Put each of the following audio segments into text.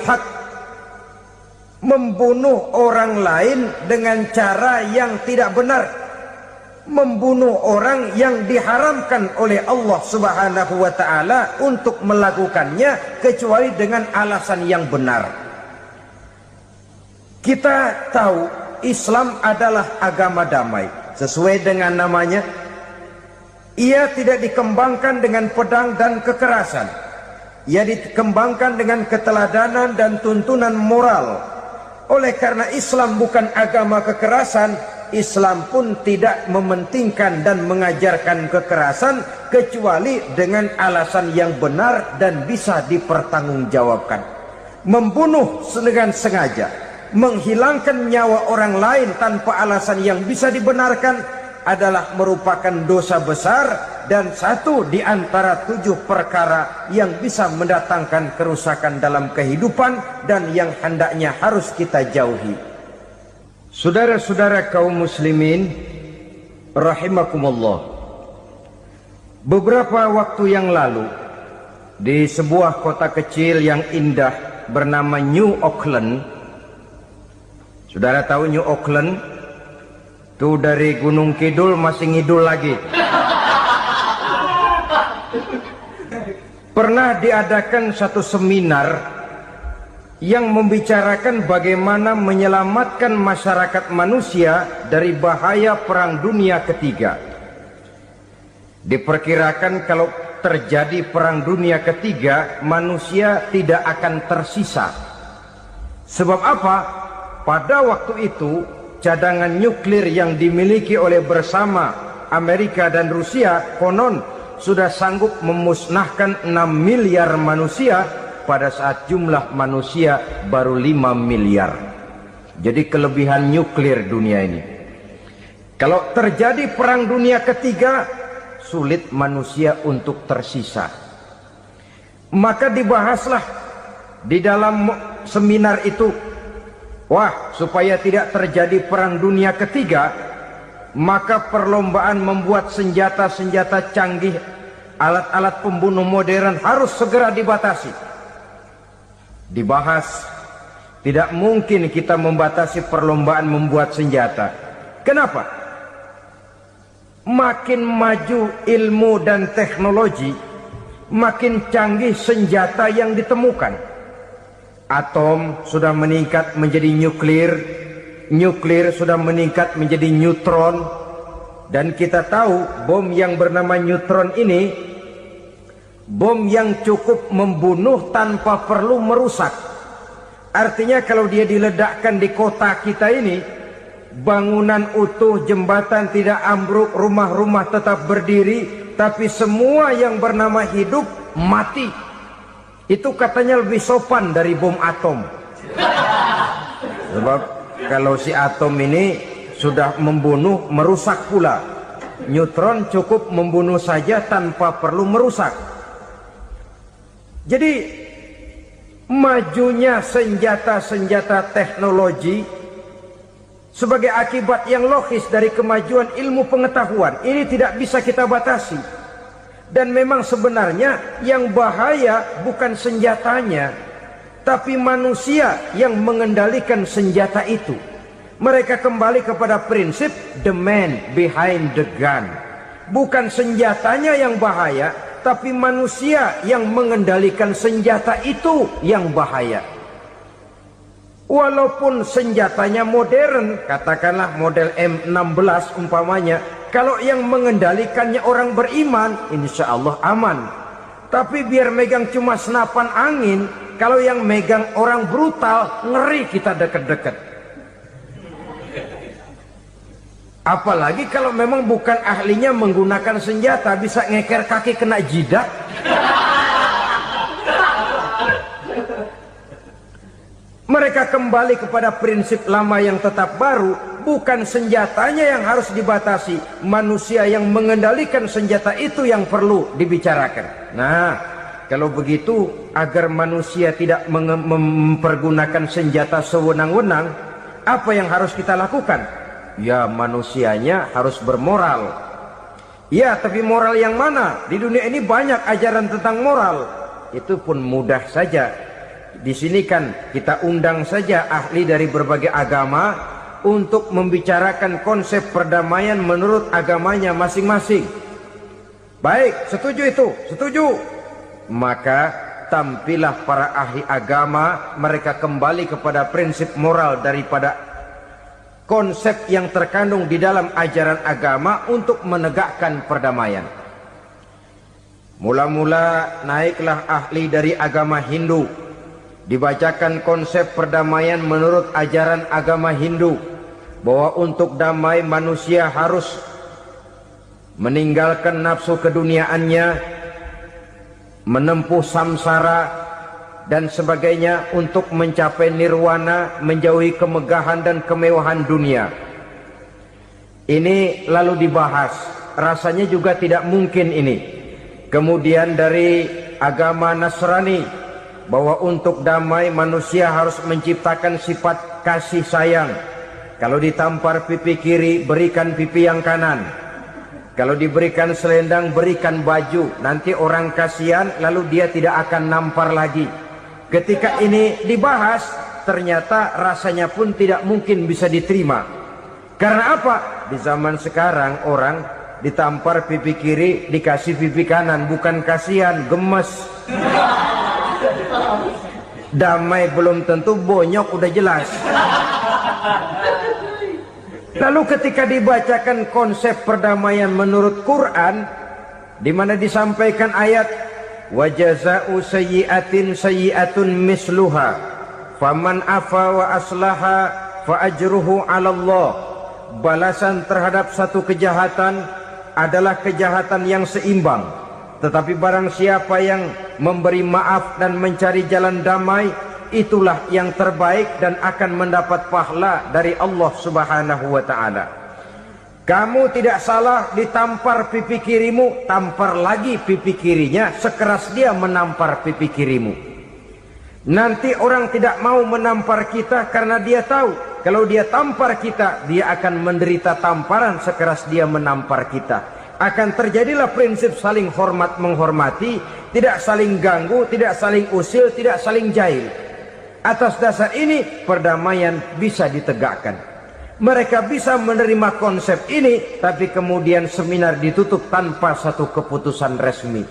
haq, membunuh orang lain dengan cara yang tidak benar, membunuh orang yang diharamkan oleh Allah Subhanahu wa taala untuk melakukannya kecuali dengan alasan yang benar. Kita tahu Islam adalah agama damai. Sesuai dengan namanya, ia tidak dikembangkan dengan pedang dan kekerasan. Ia dikembangkan dengan keteladanan dan tuntunan moral. Oleh karena Islam bukan agama kekerasan, Islam pun tidak mementingkan dan mengajarkan kekerasan kecuali dengan alasan yang benar dan bisa dipertanggungjawabkan. Membunuh dengan sengaja, menghilangkan nyawa orang lain tanpa alasan yang bisa dibenarkan adalah merupakan dosa besar dan satu di antara 7 perkara yang bisa mendatangkan kerusakan dalam kehidupan dan yang hendaknya harus kita jauhi. Saudara-saudara kaum muslimin rahimakumullah, beberapa waktu yang lalu di sebuah kota kecil yang indah bernama New Auckland. Saudara tahu New Auckland? Tuh dari Gunung Kidul masih ngidul lagi. Pernah diadakan satu seminar yang membicarakan bagaimana menyelamatkan masyarakat manusia dari bahaya Perang Dunia Ketiga. Diperkirakan kalau terjadi Perang Dunia Ketiga, manusia tidak akan tersisa. Sebab apa? Pada waktu itu cadangan nuklir yang dimiliki oleh bersama Amerika dan Rusia konon sudah sanggup memusnahkan 6 miliar manusia pada saat jumlah manusia baru 5 miliar. Jadi kelebihan nuklir dunia ini. Kalau terjadi Perang Dunia Ketiga, sulit manusia untuk tersisa. Maka dibahaslah di dalam seminar itu, wah, supaya tidak terjadi Perang Dunia Ketiga, maka perlombaan membuat senjata-senjata canggih, alat-alat pembunuh modern harus segera dibatasi. Dibahas, tidak mungkin kita membatasi perlombaan membuat senjata. Kenapa? Makin maju ilmu dan teknologi, makin canggih senjata yang ditemukan. Atom sudah meningkat menjadi nuklir, nuklir sudah meningkat menjadi neutron, dan kita tahu bom yang bernama neutron ini bom yang cukup membunuh tanpa perlu merusak. Artinya kalau dia diledakkan di kota kita ini, bangunan utuh, jembatan tidak ambruk, rumah-rumah tetap berdiri, tapi semua yang bernama hidup mati. Itu katanya lebih sopan dari bom atom. Sebab kalau si atom ini sudah membunuh, merusak pula. Neutron cukup membunuh saja tanpa perlu merusak. Jadi majunya senjata-senjata teknologi sebagai akibat yang logis dari kemajuan ilmu pengetahuan ini tidak bisa kita batasi. Dan memang sebenarnya yang bahaya bukan senjatanya, tapi manusia yang mengendalikan senjata itu. Mereka kembali kepada prinsip the man behind the gun. Bukan senjatanya yang bahaya, tapi manusia yang mengendalikan senjata itu yang bahaya. Walaupun senjatanya modern, katakanlah model M16 umpamanya, kalau yang mengendalikannya orang beriman, insya Allah aman. Tapi biar megang cuma senapan angin, kalau yang megang orang brutal, ngeri kita deket-deket. Apalagi kalau memang bukan ahlinya menggunakan senjata, bisa ngeker kaki kena jidat. Mereka kembali kepada prinsip lama yang tetap baru, bukan senjatanya yang harus dibatasi, manusia yang mengendalikan senjata itu yang perlu dibicarakan. Nah, kalau begitu, agar manusia tidak mempergunakan senjata sewenang-wenang, apa yang harus kita lakukan? Ya, manusianya harus bermoral. Ya, tapi moral yang mana? Di dunia ini banyak ajaran tentang moral. Itu pun mudah saja. di sini kan kita undang saja ahli dari berbagai agama untuk membicarakan konsep perdamaian menurut agamanya masing-masing. Baik, setuju itu, setuju. Maka tampillah para ahli agama, mereka kembali kepada prinsip moral daripada konsep yang terkandung di dalam ajaran agama untuk menegakkan perdamaian. Mula-mula naiklah ahli dari agama Hindu, dibacakan konsep perdamaian menurut ajaran agama Hindu, bahwa untuk damai manusia harus meninggalkan nafsu keduniaannya, menempuh samsara dan sebagainya untuk mencapai nirwana, menjauhi kemegahan dan kemewahan dunia. Ini lalu dibahas, rasanya juga tidak mungkin ini. Kemudian dari agama Nasrani, bahwa untuk damai manusia harus menciptakan sifat kasih sayang. Kalau ditampar pipi kiri, berikan pipi yang kanan. Kalau diberikan selendang, berikan baju. Nanti orang kasihan, lalu dia tidak akan nampar lagi. Ketika ini dibahas, ternyata rasanya pun tidak mungkin bisa diterima. Karena apa? Di zaman sekarang orang ditampar pipi kiri, dikasih pipi kanan. Bukan kasihan, gemes. Damai belum tentu, bonyok udah jelas. Lalu ketika dibacakan konsep perdamaian menurut Quran, di mana disampaikan ayat wa jazaa'u sayyi'atin sayyi'atun misluha faman afa wa aslaha fa ajruhu 'ala Allah. Balasan terhadap satu kejahatan adalah kejahatan yang seimbang. Tetapi barang siapa yang memberi maaf dan mencari jalan damai, itulah yang terbaik dan akan mendapat pahala dari Allah Subhanahu wa ta'ala. Kamu tidak salah ditampar pipi kirimu, tampar lagi pipi kirinya sekeras dia menampar pipi kirimu. Nanti orang tidak mau menampar kita karena dia tahu kalau dia tampar kita, dia akan menderita tamparan sekeras dia menampar kita. Akan terjadilah prinsip saling hormat menghormati, tidak saling ganggu, tidak saling usil, tidak saling jahil. Atas dasar ini perdamaian bisa ditegakkan. Mereka bisa menerima konsep ini, tapi kemudian seminar ditutup tanpa satu keputusan resmi.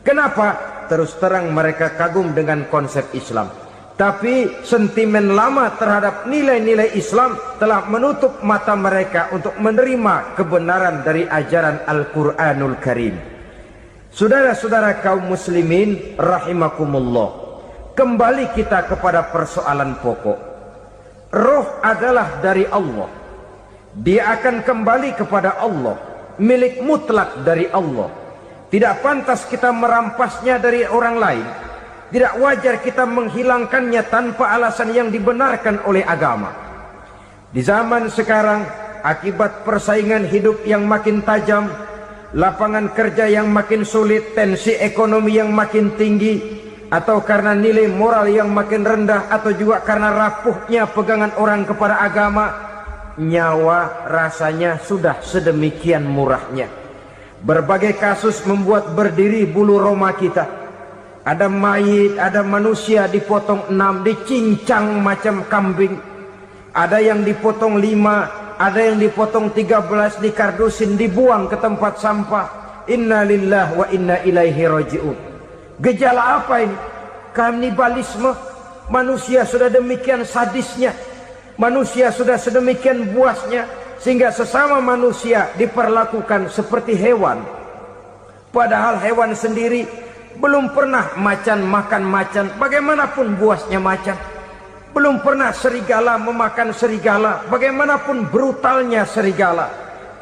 Kenapa? Terus terang mereka kagum dengan konsep Islam, tapi sentimen lama terhadap nilai-nilai Islam telah menutup mata mereka untuk menerima kebenaran dari ajaran Al-Quranul Karim. Saudara-saudara kaum muslimin rahimakumullah, kembali kita kepada persoalan pokok. Roh adalah dari Allah, dia akan kembali kepada Allah, milik mutlak dari Allah. Tidak pantas kita merampasnya dari orang lain. Tidak wajar kita menghilangkannya tanpa alasan yang dibenarkan oleh agama. Di zaman sekarang, akibat persaingan hidup yang makin tajam, lapangan kerja yang makin sulit, tensi ekonomi yang makin tinggi, atau karena nilai moral yang makin rendah, atau juga karena rapuhnya pegangan orang kepada agama, nyawa rasanya sudah sedemikian murahnya. Berbagai kasus membuat berdiri bulu roma kita. Ada mayit, ada manusia dipotong 6, dicincang macam kambing. Ada yang dipotong 5, ada yang dipotong 13, dikardusin, dibuang ke tempat sampah. Inna lillahi wa inna ilaihi raji'un. Gejala apa ini? Kanibalisme. Manusia sudah demikian sadisnya, manusia sudah sedemikian buasnya, sehingga sesama manusia diperlakukan seperti hewan. Padahal hewan sendiri belum pernah macan makan macan, bagaimanapun buasnya macan. Belum pernah serigala memakan serigala, bagaimanapun brutalnya serigala.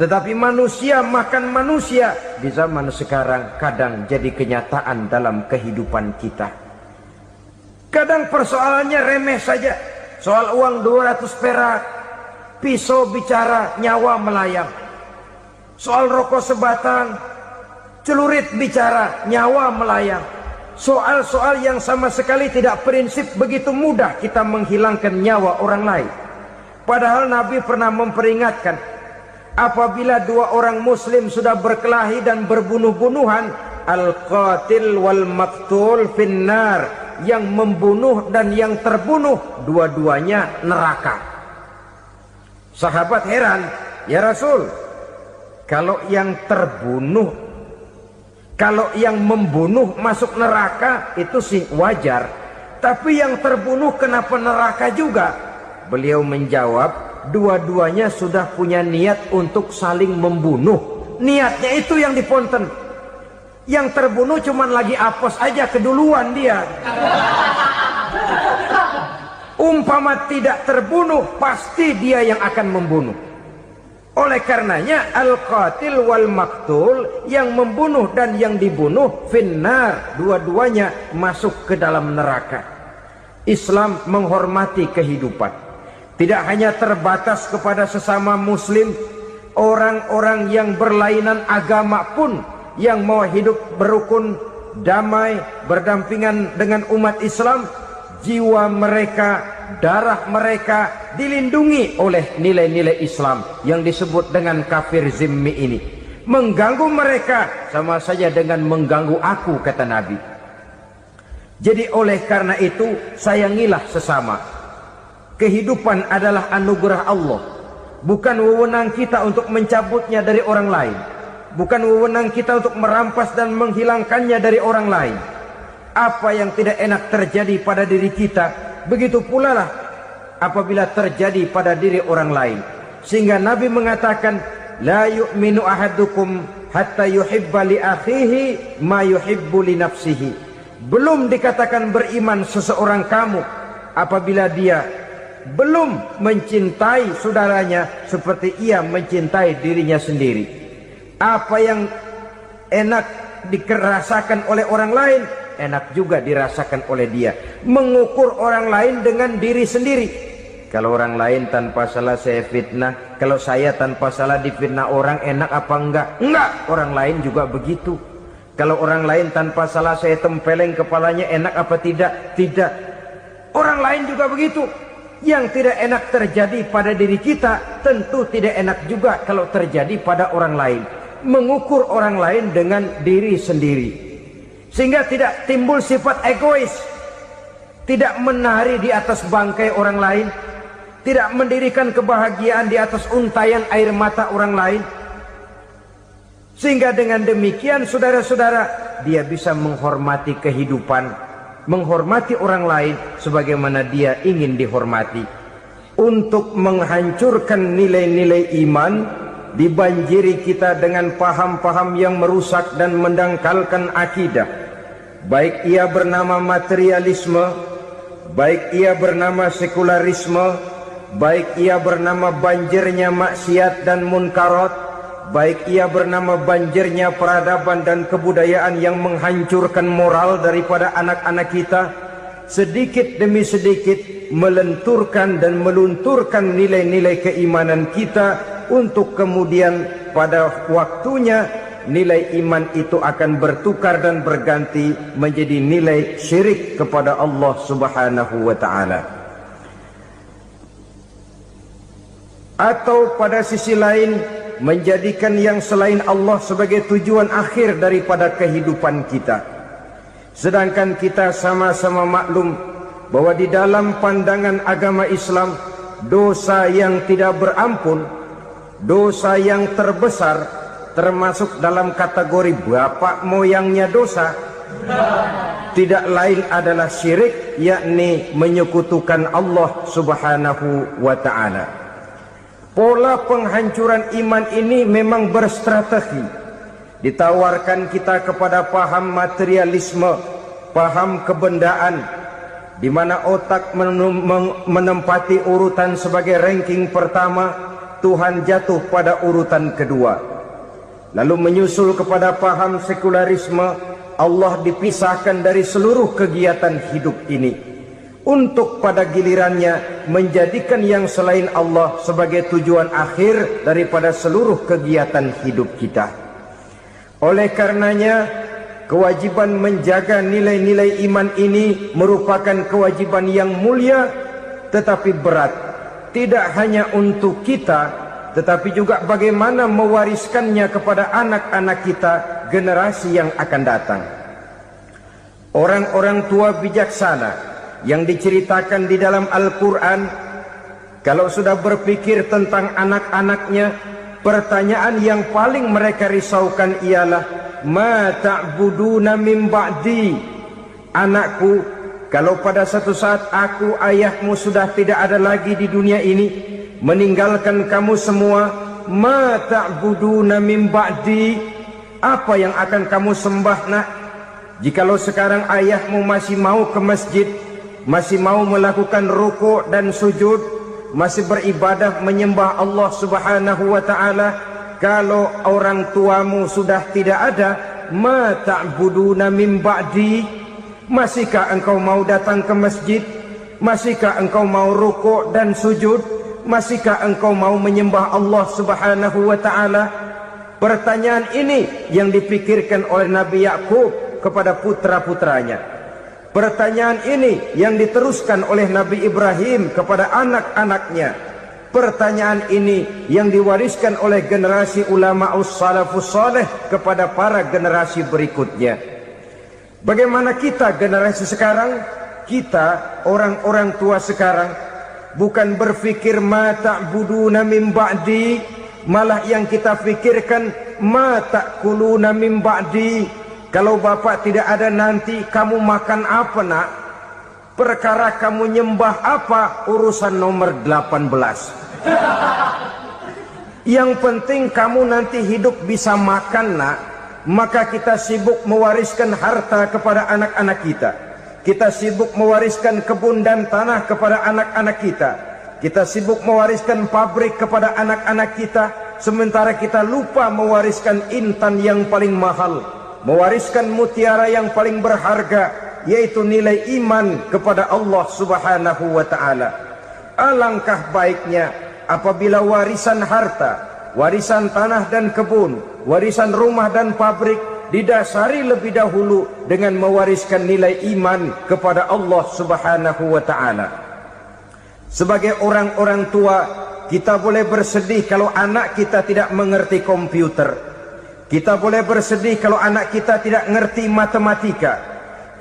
Tetapi manusia makan manusia di zaman sekarang kadang jadi kenyataan dalam kehidupan kita. Kadang persoalannya remeh saja. Soal uang 200 perak, pisau bicara, nyawa melayang. Soal rokok sebatang, celurit bicara, nyawa melayang. Soal-soal yang sama sekali tidak prinsip, begitu mudah kita menghilangkan nyawa orang lain. Padahal Nabi pernah memperingatkan, apabila dua orang muslim sudah berkelahi dan berbunuh-bunuhan, al-qatil wal maqtul finnar, yang membunuh dan yang terbunuh dua-duanya neraka. Sahabat heran, ya Rasul, kalau yang terbunuh, kalau yang membunuh masuk neraka itu sih wajar, tapi yang terbunuh kenapa neraka juga? Beliau menjawab, dua-duanya sudah punya niat untuk saling membunuh. Niatnya itu yang diponten. Yang terbunuh cuman lagi apes aja keduluan dia. Umpama tidak terbunuh, pasti dia yang akan membunuh. Oleh karenanya al-qatil wal maktul, yang membunuh dan yang dibunuh finnar, dua-duanya masuk ke dalam neraka. Islam menghormati kehidupan, tidak hanya terbatas kepada sesama muslim, orang-orang yang berlainan agama pun yang mau hidup berukun, damai, berdampingan dengan umat Islam, jiwa mereka, darah mereka dilindungi oleh nilai-nilai Islam yang disebut dengan kafir zimmi ini. Mengganggu mereka sama saja dengan mengganggu aku, kata Nabi. Jadi oleh karena itu sayangilah sesama. Kehidupan adalah anugerah Allah, bukan wewenang kita untuk mencabutnya dari orang lain, bukan wewenang kita untuk merampas dan menghilangkannya dari orang lain. Apa yang tidak enak terjadi pada diri kita, begitu pula lah apabila terjadi pada diri orang lain. Sehingga Nabi mengatakan, la yu'minu ahadukum hatta yuhibba li akhihi ma yuhibbu li nafsihi. Belum dikatakan beriman seseorang kamu apabila dia belum mencintai saudaranya seperti ia mencintai dirinya sendiri. Apa yang enak dirasakan oleh orang lain, enak juga dirasakan oleh dia. Mengukur orang lain dengan diri sendiri. Kalau orang lain tanpa salah saya fitnah, kalau saya tanpa salah difitnah orang, enak apa enggak? Enggak, orang lain juga begitu. Kalau orang lain tanpa salah saya tempeleng kepalanya, enak apa tidak? Tidak. Orang lain juga begitu. Yang tidak enak terjadi pada diri kita, tentu tidak enak juga kalau terjadi pada orang lain. Mengukur orang lain dengan diri sendiri, sehingga tidak timbul sifat egois, tidak menari di atas bangkai orang lain, tidak mendirikan kebahagiaan di atas untayan air mata orang lain. Sehingga dengan demikian saudara-saudara, dia bisa menghormati kehidupan, menghormati orang lain sebagaimana dia ingin dihormati. Untuk menghancurkan nilai-nilai iman, dibanjiri kita dengan paham-paham yang merusak dan mendangkalkan akidah, baik ia bernama materialisme, baik ia bernama sekularisme, baik ia bernama banjirnya maksiat dan munkarat, baik ia bernama banjirnya peradaban dan kebudayaan yang menghancurkan moral daripada anak-anak kita. Sedikit demi sedikit melenturkan dan melunturkan nilai-nilai keimanan kita, untuk kemudian pada waktunya nilai iman itu akan bertukar dan berganti menjadi nilai syirik kepada Allah Subhanahu wa ta'ala. Atau pada sisi lain, menjadikan yang selain Allah sebagai tujuan akhir daripada kehidupan kita. Sedangkan kita sama-sama maklum bahwa di dalam pandangan agama Islam, dosa yang tidak berampun, dosa yang terbesar, termasuk dalam kategori bapak moyangnya dosa, tidak lain adalah syirik, yakni menyekutukan Allah Subhanahu wa ta'ala. Pola penghancuran iman ini memang berstrategi. Ditawarkan kita kepada paham materialisme, paham kebendaan, di mana otak menempati urutan sebagai ranking pertama, Tuhan jatuh pada urutan kedua. Lalu menyusul kepada paham sekularisme, Allah dipisahkan dari seluruh kegiatan hidup ini, untuk pada gilirannya menjadikan yang selain Allah sebagai tujuan akhir daripada seluruh kegiatan hidup kita. Oleh karenanya, kewajiban menjaga nilai-nilai iman ini merupakan kewajiban yang mulia tetapi berat, tidak hanya untuk kita, tetapi juga bagaimana mewariskannya kepada anak-anak kita, generasi yang akan datang. Orang-orang tua bijaksana yang diceritakan di dalam Al-Quran, kalau sudah berpikir tentang anak-anaknya, pertanyaan yang paling mereka risaukan ialah, ma ta'buduna min ba'di. Anakku, kalau pada satu saat aku, ayahmu sudah tidak ada lagi di dunia ini, meninggalkan kamu semua, ma ta'buduna min ba'di, apa yang akan kamu sembah nak? Jikalau sekarang ayahmu masih mau ke masjid, masih mau melakukan rukuk dan sujud, masih beribadah menyembah Allah Subhanahu wa ta'ala, kalau orang tuamu sudah tidak ada, ma ta'buduna min ba'di, masihkah engkau mau datang ke masjid? Masihkah engkau mau rukuk dan sujud? Masihkah engkau mau menyembah Allah Subhanahu wa ta'ala? Pertanyaan ini yang dipikirkan oleh Nabi Yakub kepada putra-putranya. Pertanyaan ini yang diteruskan oleh Nabi Ibrahim kepada anak-anaknya. Pertanyaan ini yang diwariskan oleh generasi ulama salafus saleh kepada para generasi berikutnya. Bagaimana kita generasi sekarang? Kita orang-orang tua sekarang bukan berfikir ma ta'buduna min ba'di, malah yang kita pikirkan ma ta'kuluna min ba'di. Kalau bapak tidak ada nanti kamu makan apa nak? Perkara kamu nyembah apa, urusan nomor 18. Yang penting kamu nanti hidup bisa makan nak. Maka kita sibuk mewariskan harta kepada anak-anak kita. Kita sibuk mewariskan kebun dan tanah kepada anak-anak kita. Kita sibuk mewariskan pabrik kepada anak-anak kita, sementara kita lupa mewariskan intan yang paling mahal, mewariskan mutiara yang paling berharga, yaitu nilai iman kepada Allah Subhanahu wa ta'ala. Alangkah baiknya apabila warisan harta, warisan tanah dan kebun, warisan rumah dan pabrik didasari lebih dahulu dengan mewariskan nilai iman kepada Allah Subhanahu wa ta'ala. Sebagai orang-orang tua, kita boleh bersedih kalau anak kita tidak mengerti komputer. Kita boleh bersedih kalau anak kita tidak mengerti matematika.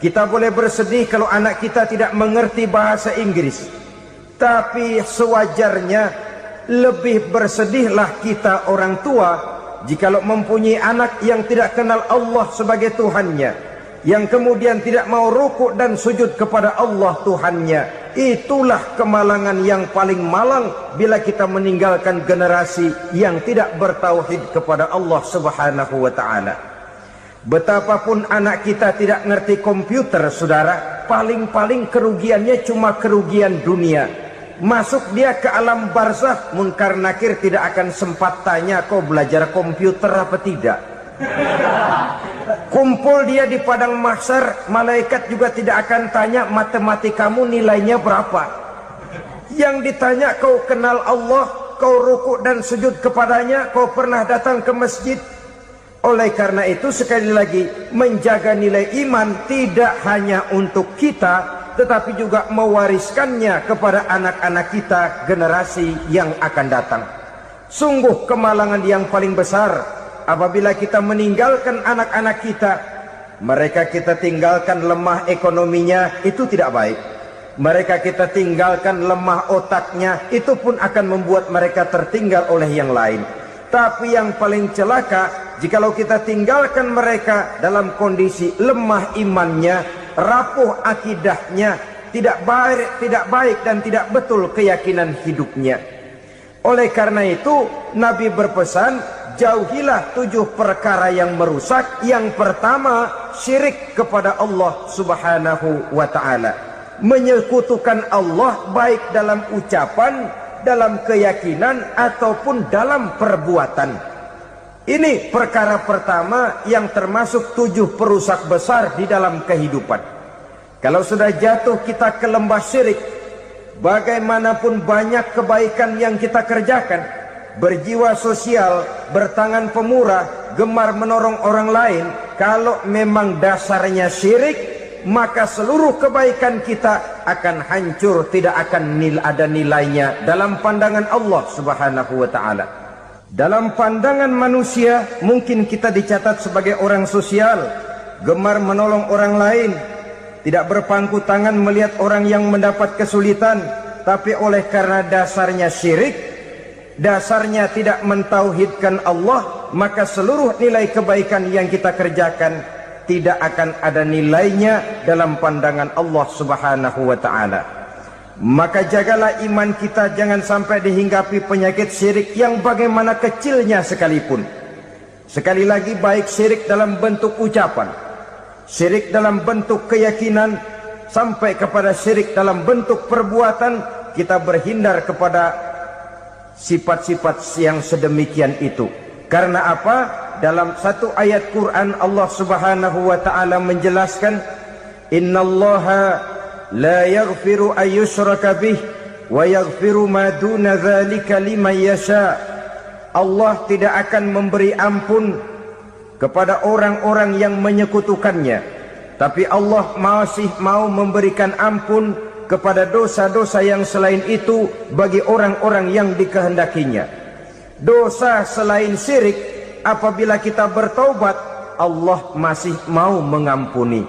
Kita boleh bersedih kalau anak kita tidak mengerti bahasa Inggris. Tapi sewajarnya lebih bersedihlah kita orang tua jikalau mempunyai anak yang tidak kenal Allah sebagai Tuhannya, yang kemudian tidak mau rukuk dan sujud kepada Allah Tuhannya. Itulah kemalangan yang paling malang bila kita meninggalkan generasi yang tidak bertauhid kepada Allah Subhanahu wa ta'ala. Betapapun anak kita tidak ngerti komputer, saudara, paling-paling kerugiannya cuma kerugian dunia. Masuk dia ke alam barzakh, munkar nakir tidak akan sempat tanya kau belajar komputer apa tidak. Kumpul dia di padang mahsyar, malaikat juga tidak akan tanya matematikamu nilainya berapa. Yang ditanya, kau kenal Allah, kau rukuk dan sujud kepadanya, kau pernah datang ke masjid. Oleh karena itu sekali lagi, menjaga nilai iman tidak hanya untuk kita, tetapi juga mewariskannya kepada anak-anak kita, generasi yang akan datang. Sungguh kemalangan yang paling besar apabila kita meninggalkan anak-anak kita. Mereka kita tinggalkan lemah ekonominya, itu tidak baik. Mereka kita tinggalkan lemah otaknya, itu pun akan membuat mereka tertinggal oleh yang lain. Tapi yang paling celaka, jikalau kita tinggalkan mereka dalam kondisi lemah imannya, rapuh akidahnya, tidak baik dan tidak betul keyakinan hidupnya. Oleh karena itu Nabi berpesan, jauhilah 7 perkara yang merusak. Yang pertama, syirik kepada Allah Subhanahu wa ta'ala. Menyekutukan Allah baik dalam ucapan, dalam keyakinan, ataupun dalam perbuatan. Ini perkara pertama yang termasuk 7 perusak besar di dalam kehidupan. Kalau sudah jatuh kita ke lembah syirik, bagaimanapun banyak kebaikan yang kita kerjakan, berjiwa sosial, bertangan pemurah, gemar menolong orang lain, kalau memang dasarnya syirik, maka seluruh kebaikan kita akan hancur, tidak akan ada nilainya dalam pandangan Allah Subhanahu wa ta'ala. Dalam pandangan manusia, mungkin kita dicatat sebagai orang sosial, gemar menolong orang lain, tidak berpangku tangan melihat orang yang mendapat kesulitan, tapi oleh karena dasarnya syirik, dasarnya tidak mentauhidkan Allah, maka seluruh nilai kebaikan yang kita kerjakan tidak akan ada nilainya dalam pandangan Allah Subhanahu wa ta'ala. Maka jagalah iman kita jangan sampai dihinggapi penyakit syirik yang bagaimana kecilnya sekalipun. Sekali lagi, baik syirik dalam bentuk ucapan, syirik dalam bentuk keyakinan, sampai kepada syirik dalam bentuk perbuatan, kita berhindar kepada sifat-sifat yang sedemikian itu. Karena apa? Dalam satu ayat Quran Allah Subhanahu wa ta'ala menjelaskan, innallaha la yaghfiru ayyushraka bih wa yaghfiru ma duna dzalika liman yasha. Allah tidak akan memberi ampun kepada orang-orang yang menyekutukannya, tapi Allah masih mau memberikan ampun kepada dosa-dosa yang selain itu bagi orang-orang yang dikehendakinya. Dosa selain syirik, apabila kita bertaubat, Allah masih mau mengampuni.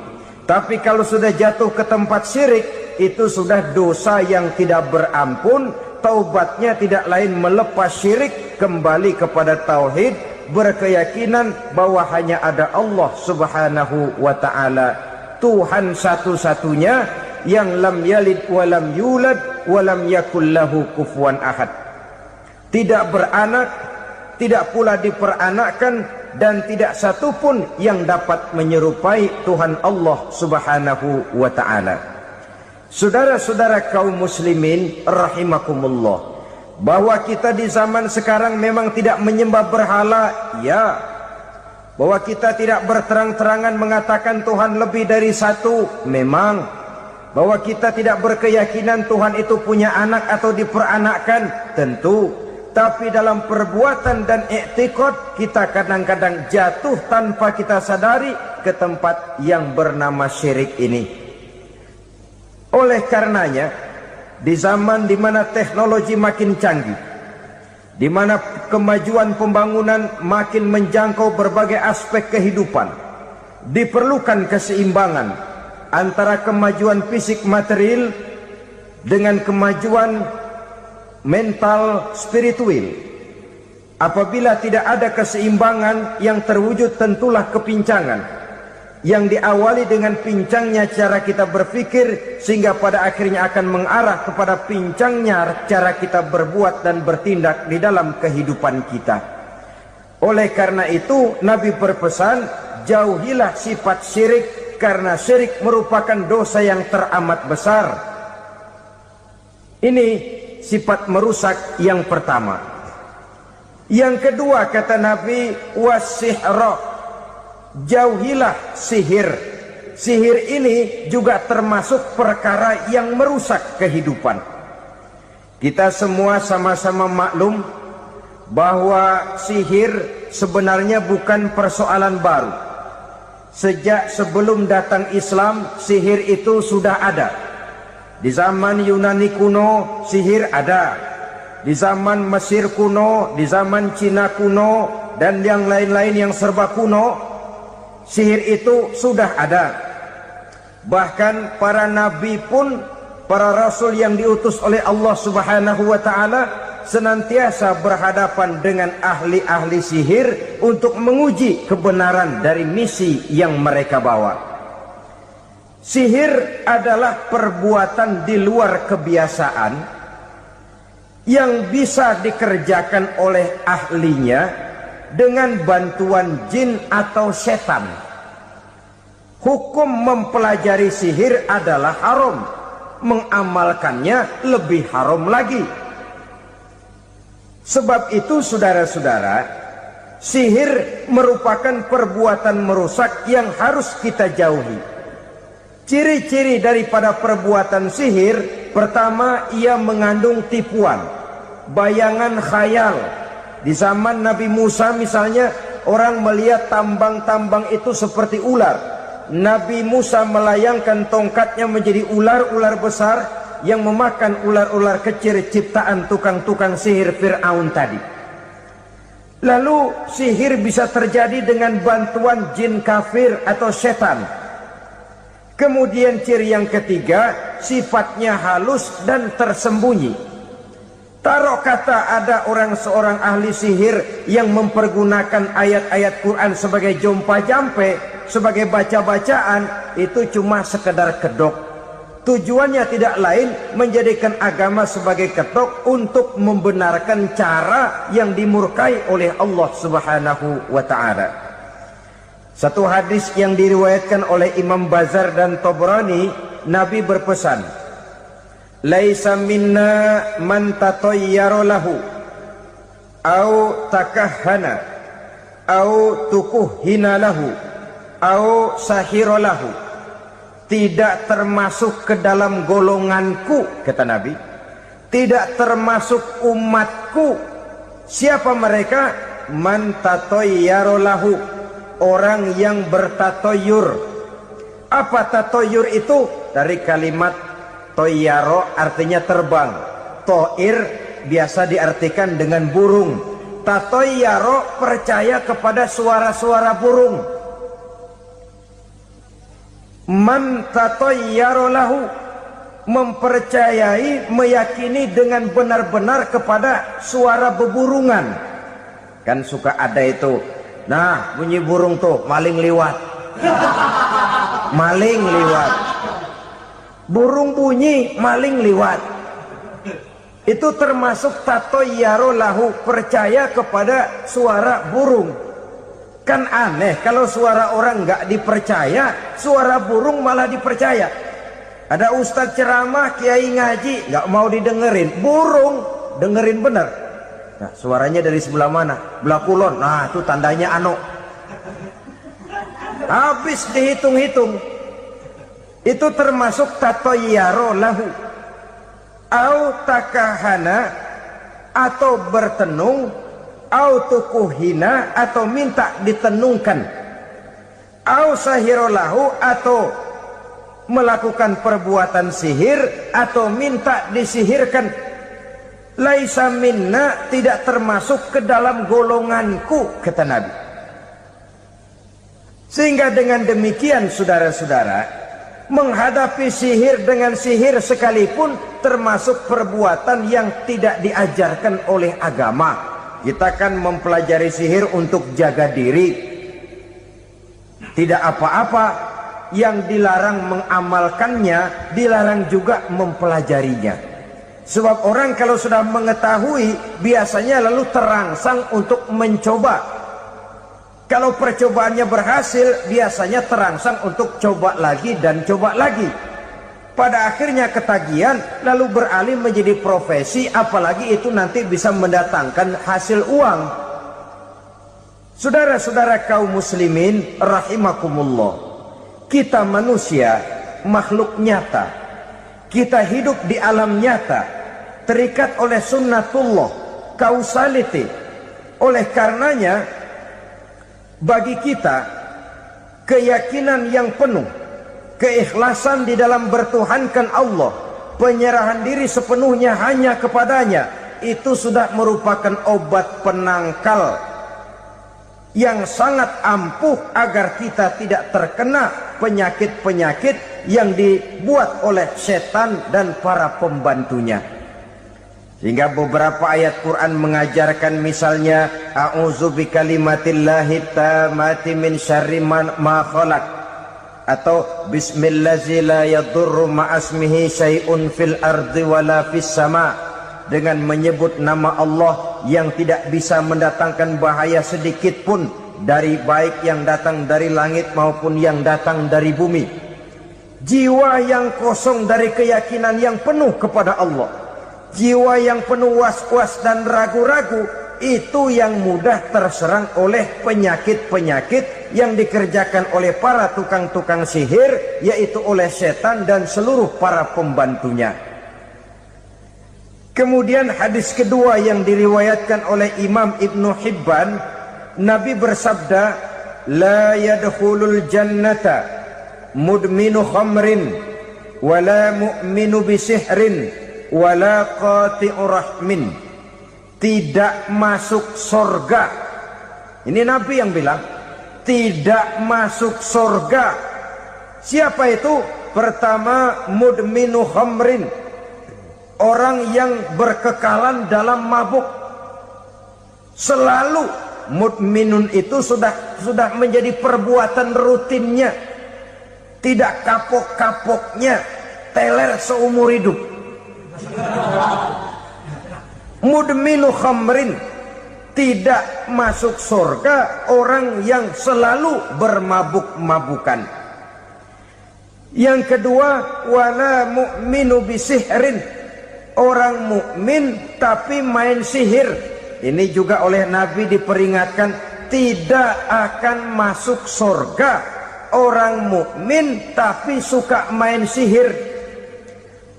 Tapi kalau sudah jatuh ke tempat syirik, itu sudah dosa yang tidak berampun. Taubatnya tidak lain melepas syirik, kembali kepada tauhid, berkeyakinan bahwa hanya ada Allah Subhanahu wa ta'ala, Tuhan satu-satunya yang lam yalid walam yulad walam yakul lahu kufuwan ahad. Tidak beranak, tidak pula diperanakkan, dan tidak satupun yang dapat menyerupai Tuhan Allah Subhanahu wa ta'ala. Saudara-saudara kaum muslimin rahimakumullah, bahwa kita di zaman sekarang memang tidak menyembah berhala, ya. Bahwa kita tidak berterang-terangan mengatakan Tuhan lebih dari satu, memang. Bahwa kita tidak berkeyakinan Tuhan itu punya anak atau diperanakkan, tentu. Tapi dalam perbuatan dan i'tiqad, kita kadang-kadang jatuh tanpa kita sadari ke tempat yang bernama syirik ini. Oleh karenanya, di zaman di mana teknologi makin canggih, di mana kemajuan pembangunan makin menjangkau berbagai aspek kehidupan, diperlukan keseimbangan antara kemajuan fisik material dengan kemajuan mental spiritual. Apabila tidak ada keseimbangan, yang terwujud tentulah kepincangan, yang diawali dengan pincangnya cara kita berpikir, sehingga pada akhirnya akan mengarah kepada pincangnya cara kita berbuat dan bertindak di dalam kehidupan kita. Oleh karena itu Nabi berpesan, jauhilah sifat syirik, karena syirik merupakan dosa yang teramat besar. Ini sifat merusak yang pertama. Yang kedua, kata Nabi, wasihra, jauhilah sihir. Sihir ini juga termasuk perkara yang merusak kehidupan. Kita semua sama-sama maklum bahwa sihir sebenarnya bukan persoalan baru. Sejak sebelum datang Islam, sihir itu sudah ada. Di zaman Yunani kuno, sihir ada. Di zaman Mesir kuno, di zaman Cina kuno, dan yang lain-lain yang serba kuno, sihir itu sudah ada. Bahkan para nabi pun, para rasul yang diutus oleh Allah Subhanahu wa ta'ala, senantiasa berhadapan dengan ahli-ahli sihir untuk menguji kebenaran dari misi yang mereka bawa. Sihir adalah perbuatan di luar kebiasaan yang bisa dikerjakan oleh ahlinya dengan bantuan jin atau setan. Hukum mempelajari sihir adalah haram, mengamalkannya lebih haram lagi. Sebab itu saudara-saudara, sihir merupakan perbuatan merusak yang harus kita jauhi. Ciri-ciri daripada perbuatan sihir, pertama, ia mengandung tipuan, bayangan khayal. Di zaman Nabi Musa misalnya, orang melihat tambang-tambang itu seperti ular. Nabi Musa melayangkan tongkatnya menjadi ular-ular besar yang memakan ular-ular kecil ciptaan tukang-tukang sihir Fir'aun tadi. Lalu sihir bisa terjadi dengan bantuan jin kafir atau setan. Kemudian ciri yang ketiga, sifatnya halus dan tersembunyi. Taruh kata ada seorang ahli sihir yang mempergunakan ayat-ayat Quran sebagai jompa-jampe, sebagai baca-bacaan, itu cuma sekedar kedok. Tujuannya tidak lain menjadikan agama sebagai kedok untuk membenarkan cara yang dimurkai oleh Allah Subhanahu wa ta'ala. Satu hadis yang diriwayatkan oleh Imam Bazar dan Tabrani, Nabi berpesan, "Laisa minna man tatayyara lahu au takahhana au tukuhhina lahu au sahira lahu." Tidak termasuk ke dalam golonganku, kata Nabi. Tidak termasuk umatku. Siapa mereka? Man tatayyara lahu, orang yang bertatoyur. Apa tatoyur itu? Dari kalimat toyaro, artinya terbang. Toir biasa diartikan dengan burung. Tatoyaro percaya kepada suara-suara burung. Man tatoyaro lahu, mempercayai, meyakini dengan benar-benar kepada suara beburungan. Kan suka ada itu, nah bunyi burung tuh, maling liwat. Maling liwat. Burung bunyi, maling liwat. Itu termasuk tatoyaro lahu, percaya kepada suara burung. Kan aneh kalau suara orang nggak dipercaya, suara burung malah dipercaya. Ada ustadz ceramah, kiai ngaji, nggak mau didengerin, burung dengerin bener. Nah, suaranya dari sebelah mana? Belah kulon. Nah, itu tandanya ano. Habis dihitung-hitung. Itu termasuk tatoyaro lahu. Au takahana, atau bertenung, au tukuhina, atau minta ditenungkan. Au sahiro lahu, atau melakukan perbuatan sihir, atau minta disihirkan. Laisa minna, tidak termasuk ke dalam golonganku, kata Nabi. Sehingga dengan demikian saudara-saudara, menghadapi sihir dengan sihir sekalipun termasuk perbuatan yang tidak diajarkan oleh agama. Kita kan mempelajari sihir untuk jaga diri, tidak apa-apa. Yang dilarang mengamalkannya, dilarang juga mempelajarinya. Sebab orang kalau sudah mengetahui, biasanya lalu terangsang untuk mencoba. Kalau percobaannya berhasil, biasanya terangsang untuk coba lagi dan coba lagi. Pada akhirnya ketagihan, lalu beralih menjadi profesi, apalagi itu nanti bisa mendatangkan hasil uang. Saudara-saudara kaum muslimin rahimakumullah, kita manusia makhluk nyata. Kita hidup di alam nyata, terikat oleh sunnatullah, causality. Oleh karenanya, bagi kita keyakinan yang penuh, keikhlasan di dalam bertuhankan Allah, penyerahan diri sepenuhnya hanya kepadanya, itu sudah merupakan obat penangkal yang sangat ampuh agar kita tidak terkena penyakit-penyakit yang dibuat oleh setan dan para pembantunya. Sehingga beberapa ayat Quran mengajarkan, misalnya a'udzu bikalimatillahi tammati min syarri ma khalaq, atau bismillazi la yadurru ma'asmihi syai'un fil ardi wala fis sama, dengan menyebut nama Allah yang tidak bisa mendatangkan bahaya sedikit pun, dari baik yang datang dari langit maupun yang datang dari bumi. Jiwa yang kosong dari keyakinan yang penuh kepada Allah, jiwa yang penuh was-was dan ragu-ragu, itu yang mudah terserang oleh penyakit-penyakit yang dikerjakan oleh para tukang-tukang sihir, yaitu oleh setan dan seluruh para pembantunya. Kemudian hadis kedua yang diriwayatkan oleh Imam Ibnu Hibban, Nabi bersabda, la yadkhulul jannata mudminu khamrin wala mu'minu bisihrin wala qati'u rahmin. Tidak masuk surga. Ini Nabi yang bilang, tidak masuk surga Siapa itu? Pertama, mudminu khamrin, orang yang berkekalan dalam mabuk. Selalu mudminun itu sudah menjadi perbuatan rutinnya, tidak kapok-kapoknya, teler seumur hidup. Mudminu khamrin, tidak masuk surga orang yang selalu bermabuk-mabukan. Yang kedua, wala mu'minu bisihrin, orang mukmin tapi main sihir. Ini juga oleh Nabi diperingatkan, tidak akan masuk surga orang mukmin tapi suka main sihir.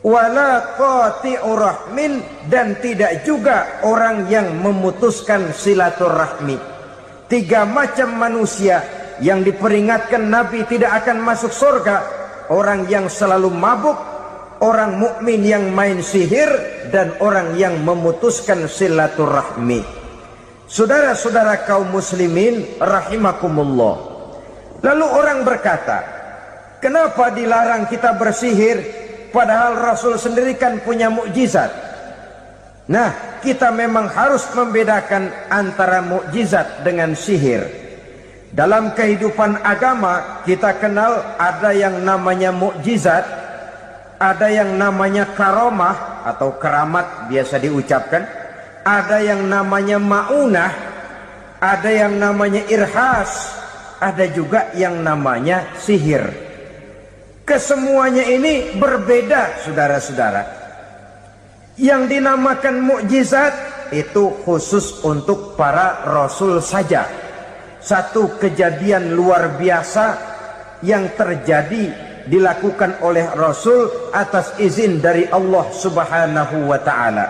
Wala qati'ur rahmin, dan tidak juga orang yang memutuskan silaturahmi. 3 macam manusia yang diperingatkan Nabi tidak akan masuk surga: orang yang selalu mabuk, orang mukmin yang main sihir, dan orang yang memutuskan silaturahmi. Saudara-saudara kaum muslimin rahimakumullah. Lalu orang berkata, kenapa dilarang kita bersihir? Padahal Rasul sendiri kan punya mukjizat. Nah, kita memang harus membedakan antara mukjizat dengan sihir. Dalam kehidupan agama kita kenal ada yang namanya mukjizat, ada yang namanya karomah atau keramat biasa diucapkan, ada yang namanya maunah, ada yang namanya irhas, ada juga yang namanya sihir. Kesemuanya ini berbeda, saudara-saudara. Yang dinamakan mukjizat itu khusus untuk para rasul saja. Satu kejadian luar biasa yang terjadi dilakukan oleh rasul atas izin dari Allah Subhanahu wa taala.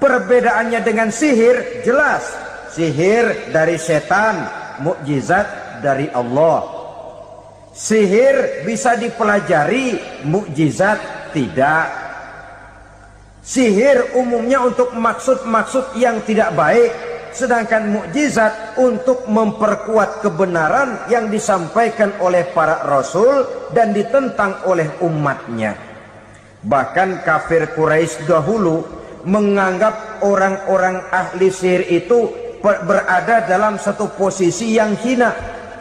Perbedaannya dengan sihir jelas. Sihir dari setan, mukjizat dari Allah. Sihir bisa dipelajari, mukjizat tidak. Sihir umumnya untuk maksud-maksud yang tidak baik, sedangkan mukjizat untuk memperkuat kebenaran yang disampaikan oleh para rasul dan ditentang oleh umatnya. Bahkan kafir Quraisy dahulu menganggap orang-orang ahli sihir itu berada dalam satu posisi yang hina,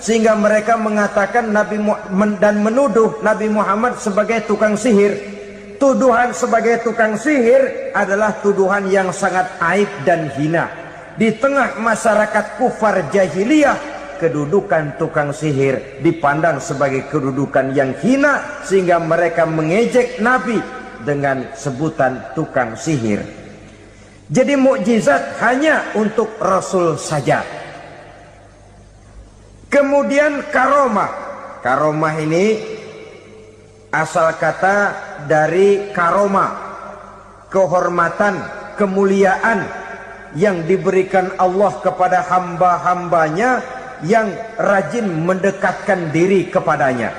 sehingga mereka mengatakan Nabi dan menuduh Nabi Muhammad sebagai tukang sihir. Tuduhan sebagai tukang sihir adalah tuduhan yang sangat aib dan hina. Di tengah masyarakat kufar jahiliyah, kedudukan tukang sihir dipandang sebagai kedudukan yang hina, sehingga mereka mengejek Nabi dengan sebutan tukang sihir. Jadi mukjizat hanya untuk Rasul saja. Kemudian karomah. Karomah ini asal kata dari karomah, kehormatan, kemuliaan yang diberikan Allah kepada hamba-hambanya yang rajin mendekatkan diri kepadanya.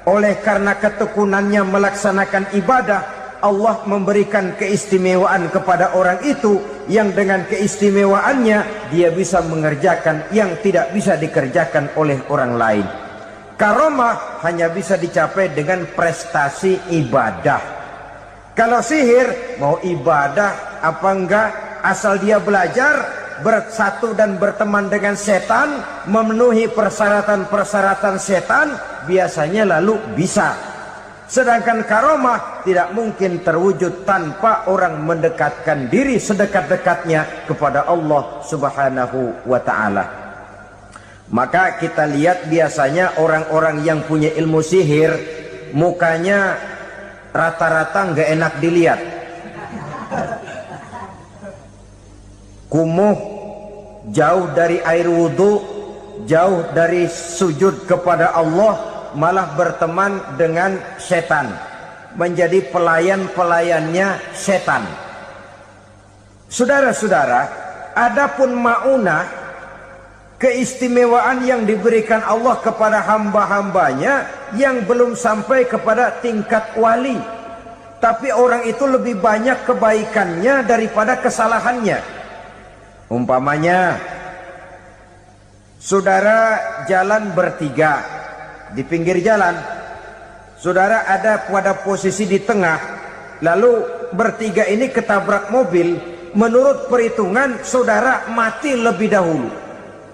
Oleh karena ketekunannya melaksanakan ibadah, Allah memberikan keistimewaan kepada orang itu, yang dengan keistimewaannya dia bisa mengerjakan yang tidak bisa dikerjakan oleh orang lain. Karomah hanya bisa dicapai dengan prestasi ibadah. Kalau sihir, mau ibadah apa enggak, asal dia belajar, bersatu dan berteman dengan setan, memenuhi persyaratan-persyaratan setan, biasanya lalu bisa. Sedangkan karomah tidak mungkin terwujud tanpa orang mendekatkan diri sedekat-dekatnya kepada Allah Subhanahu wa ta'ala. Maka kita lihat biasanya orang-orang yang punya ilmu sihir, mukanya rata-rata nggak enak dilihat. Kumuh, jauh dari air wudhu, jauh dari sujud kepada Allah, malah berteman dengan setan, menjadi pelayan-pelayannya setan. Saudara-saudara, adapun maunah, keistimewaan yang diberikan Allah kepada hamba-hambanya yang belum sampai kepada tingkat wali, tapi orang itu lebih banyak kebaikannya daripada kesalahannya. Umpamanya, saudara jalan bertiga di pinggir jalan, saudara ada pada posisi di tengah, lalu bertiga ini ketabrak mobil, menurut perhitungan saudara mati lebih dahulu.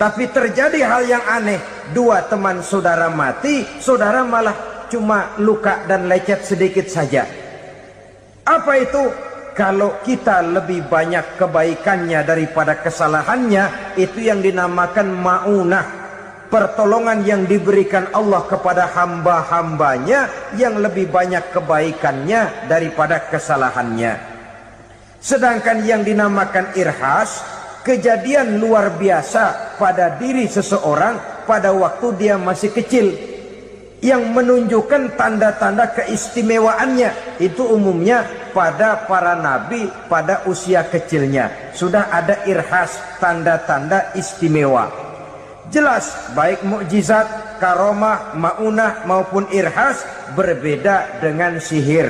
Tapi terjadi hal yang aneh, dua teman saudara mati, saudara malah cuma luka dan lecet sedikit saja. Apa itu? Kalau kita lebih banyak kebaikannya daripada kesalahannya, itu yang dinamakan ma'unah, pertolongan yang diberikan Allah kepada hamba-hambanya yang lebih banyak kebaikannya daripada kesalahannya. Sedangkan yang dinamakan irhas, kejadian luar biasa pada diri seseorang pada waktu dia masih kecil, yang menunjukkan tanda-tanda keistimewaannya. Itu umumnya pada para nabi pada usia kecilnya sudah ada irhas, tanda-tanda istimewa. Jelas baik mukjizat, karomah, maunah maupun irhas berbeda dengan sihir.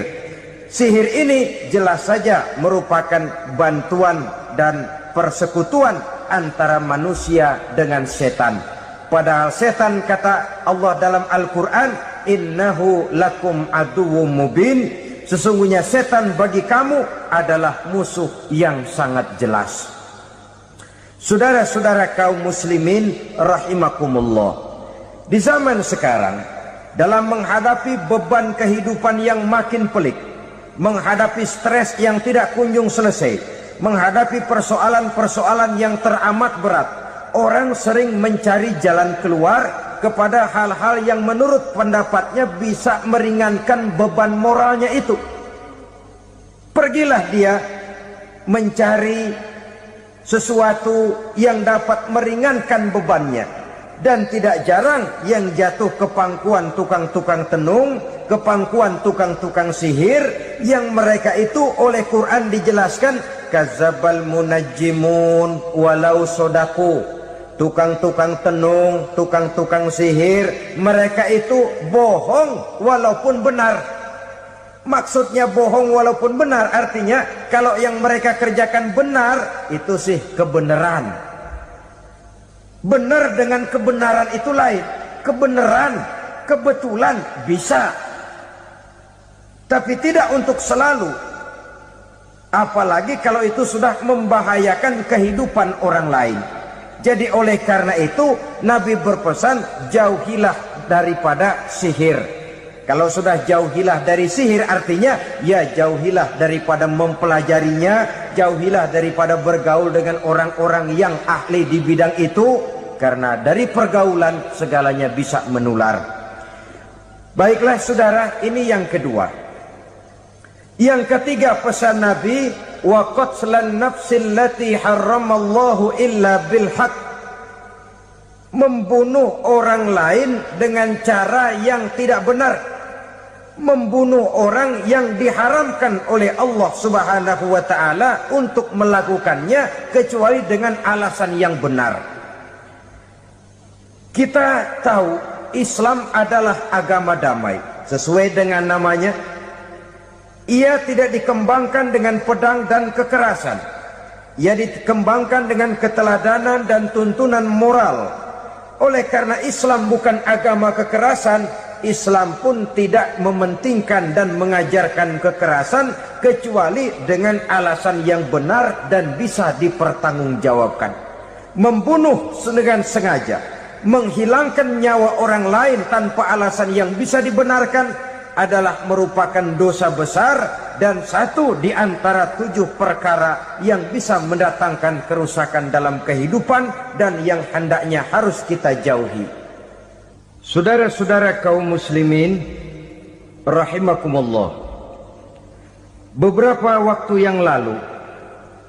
Sihir ini jelas saja merupakan bantuan dan persekutuan antara manusia dengan setan. Padahal setan, kata Allah dalam Al-Quran, innahu lakum aduwwum mubin, sesungguhnya setan bagi kamu adalah musuh yang sangat jelas. Saudara-saudara kaum muslimin rahimakumullah, di zaman sekarang dalam menghadapi beban kehidupan yang makin pelik, menghadapi stres yang tidak kunjung selesai, menghadapi persoalan-persoalan yang teramat berat, orang sering mencari jalan keluar kepada hal-hal yang menurut pendapatnya bisa meringankan beban moralnya itu. Pergilah dia mencari sesuatu yang dapat meringankan bebannya. Dan tidak jarang yang jatuh ke pangkuan tukang-tukang tenung, ke pangkuan tukang-tukang sihir, yang mereka itu oleh Quran dijelaskan kadzabal munajjimun walau sodaku. Tukang-tukang tenung, tukang-tukang sihir, mereka itu bohong walaupun benar. Maksudnya bohong walaupun benar, artinya kalau yang mereka kerjakan benar, itu sih kebenaran. Benar dengan kebenaran itu lain. Kebenaran, kebetulan bisa, tapi tidak untuk selalu. Apalagi kalau itu sudah membahayakan kehidupan orang lain. Jadi oleh karena itu Nabi berpesan, jauhilah daripada sihir. Kalau sudah jauhilah dari sihir, artinya ya jauhilah daripada mempelajarinya, jauhilah daripada bergaul dengan orang-orang yang ahli di bidang itu, karena dari pergaulan segalanya bisa menular. Baiklah saudara, ini yang kedua. Yang ketiga pesan Nabi, wa qatlan nafsil lati harramallahu illa bil haq, membunuh orang lain dengan cara yang tidak benar, membunuh orang yang diharamkan oleh Allah Subhanahu wa taala untuk melakukannya kecuali dengan alasan yang benar. Kita tahu Islam adalah agama damai, sesuai dengan namanya. Ia tidak dikembangkan dengan pedang dan kekerasan. Ia dikembangkan dengan keteladanan dan tuntunan moral. Oleh karena Islam bukan agama kekerasan, Islam pun tidak mementingkan dan mengajarkan kekerasan kecuali dengan alasan yang benar dan bisa dipertanggungjawabkan. Membunuh dengan sengaja, menghilangkan nyawa orang lain tanpa alasan yang bisa dibenarkan adalah merupakan dosa besar dan satu di antara 7 perkara yang bisa mendatangkan kerusakan dalam kehidupan dan yang hendaknya harus kita jauhi. Saudara-saudara kaum muslimin rahimakumullah, beberapa waktu yang lalu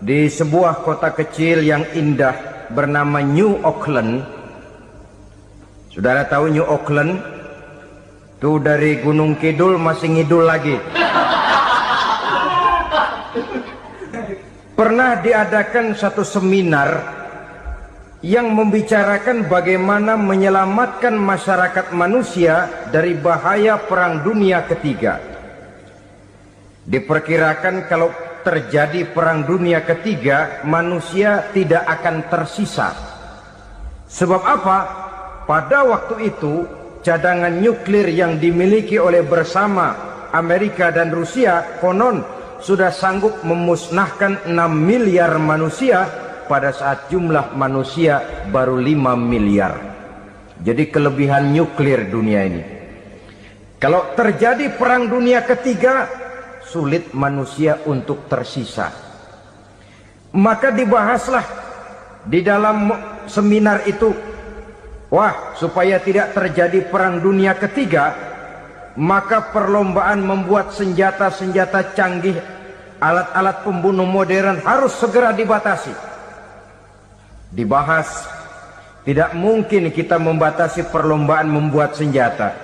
di sebuah kota kecil yang indah bernama New Auckland. Saudara tahu New Auckland? Tuh dari Gunung Kidul masih ngidul lagi. Pernah diadakan satu seminar yang membicarakan bagaimana menyelamatkan masyarakat manusia dari bahaya Perang Dunia Ketiga. Diperkirakan kalau terjadi Perang Dunia Ketiga, manusia tidak akan tersisa. Sebab apa? Pada waktu itu cadangan nuklir yang dimiliki oleh bersama Amerika dan Rusia konon sudah sanggup memusnahkan 6 miliar manusia pada saat jumlah manusia baru 5 miliar. Jadi kelebihan nuklir dunia ini. Kalau terjadi perang dunia ketiga, sulit manusia untuk tersisa. Maka dibahaslah di dalam seminar itu, wah, supaya tidak terjadi perang dunia ketiga, maka perlombaan membuat senjata-senjata canggih, alat-alat pembunuh modern harus segera dibatasi. Dibahas, tidak mungkin kita membatasi perlombaan membuat senjata.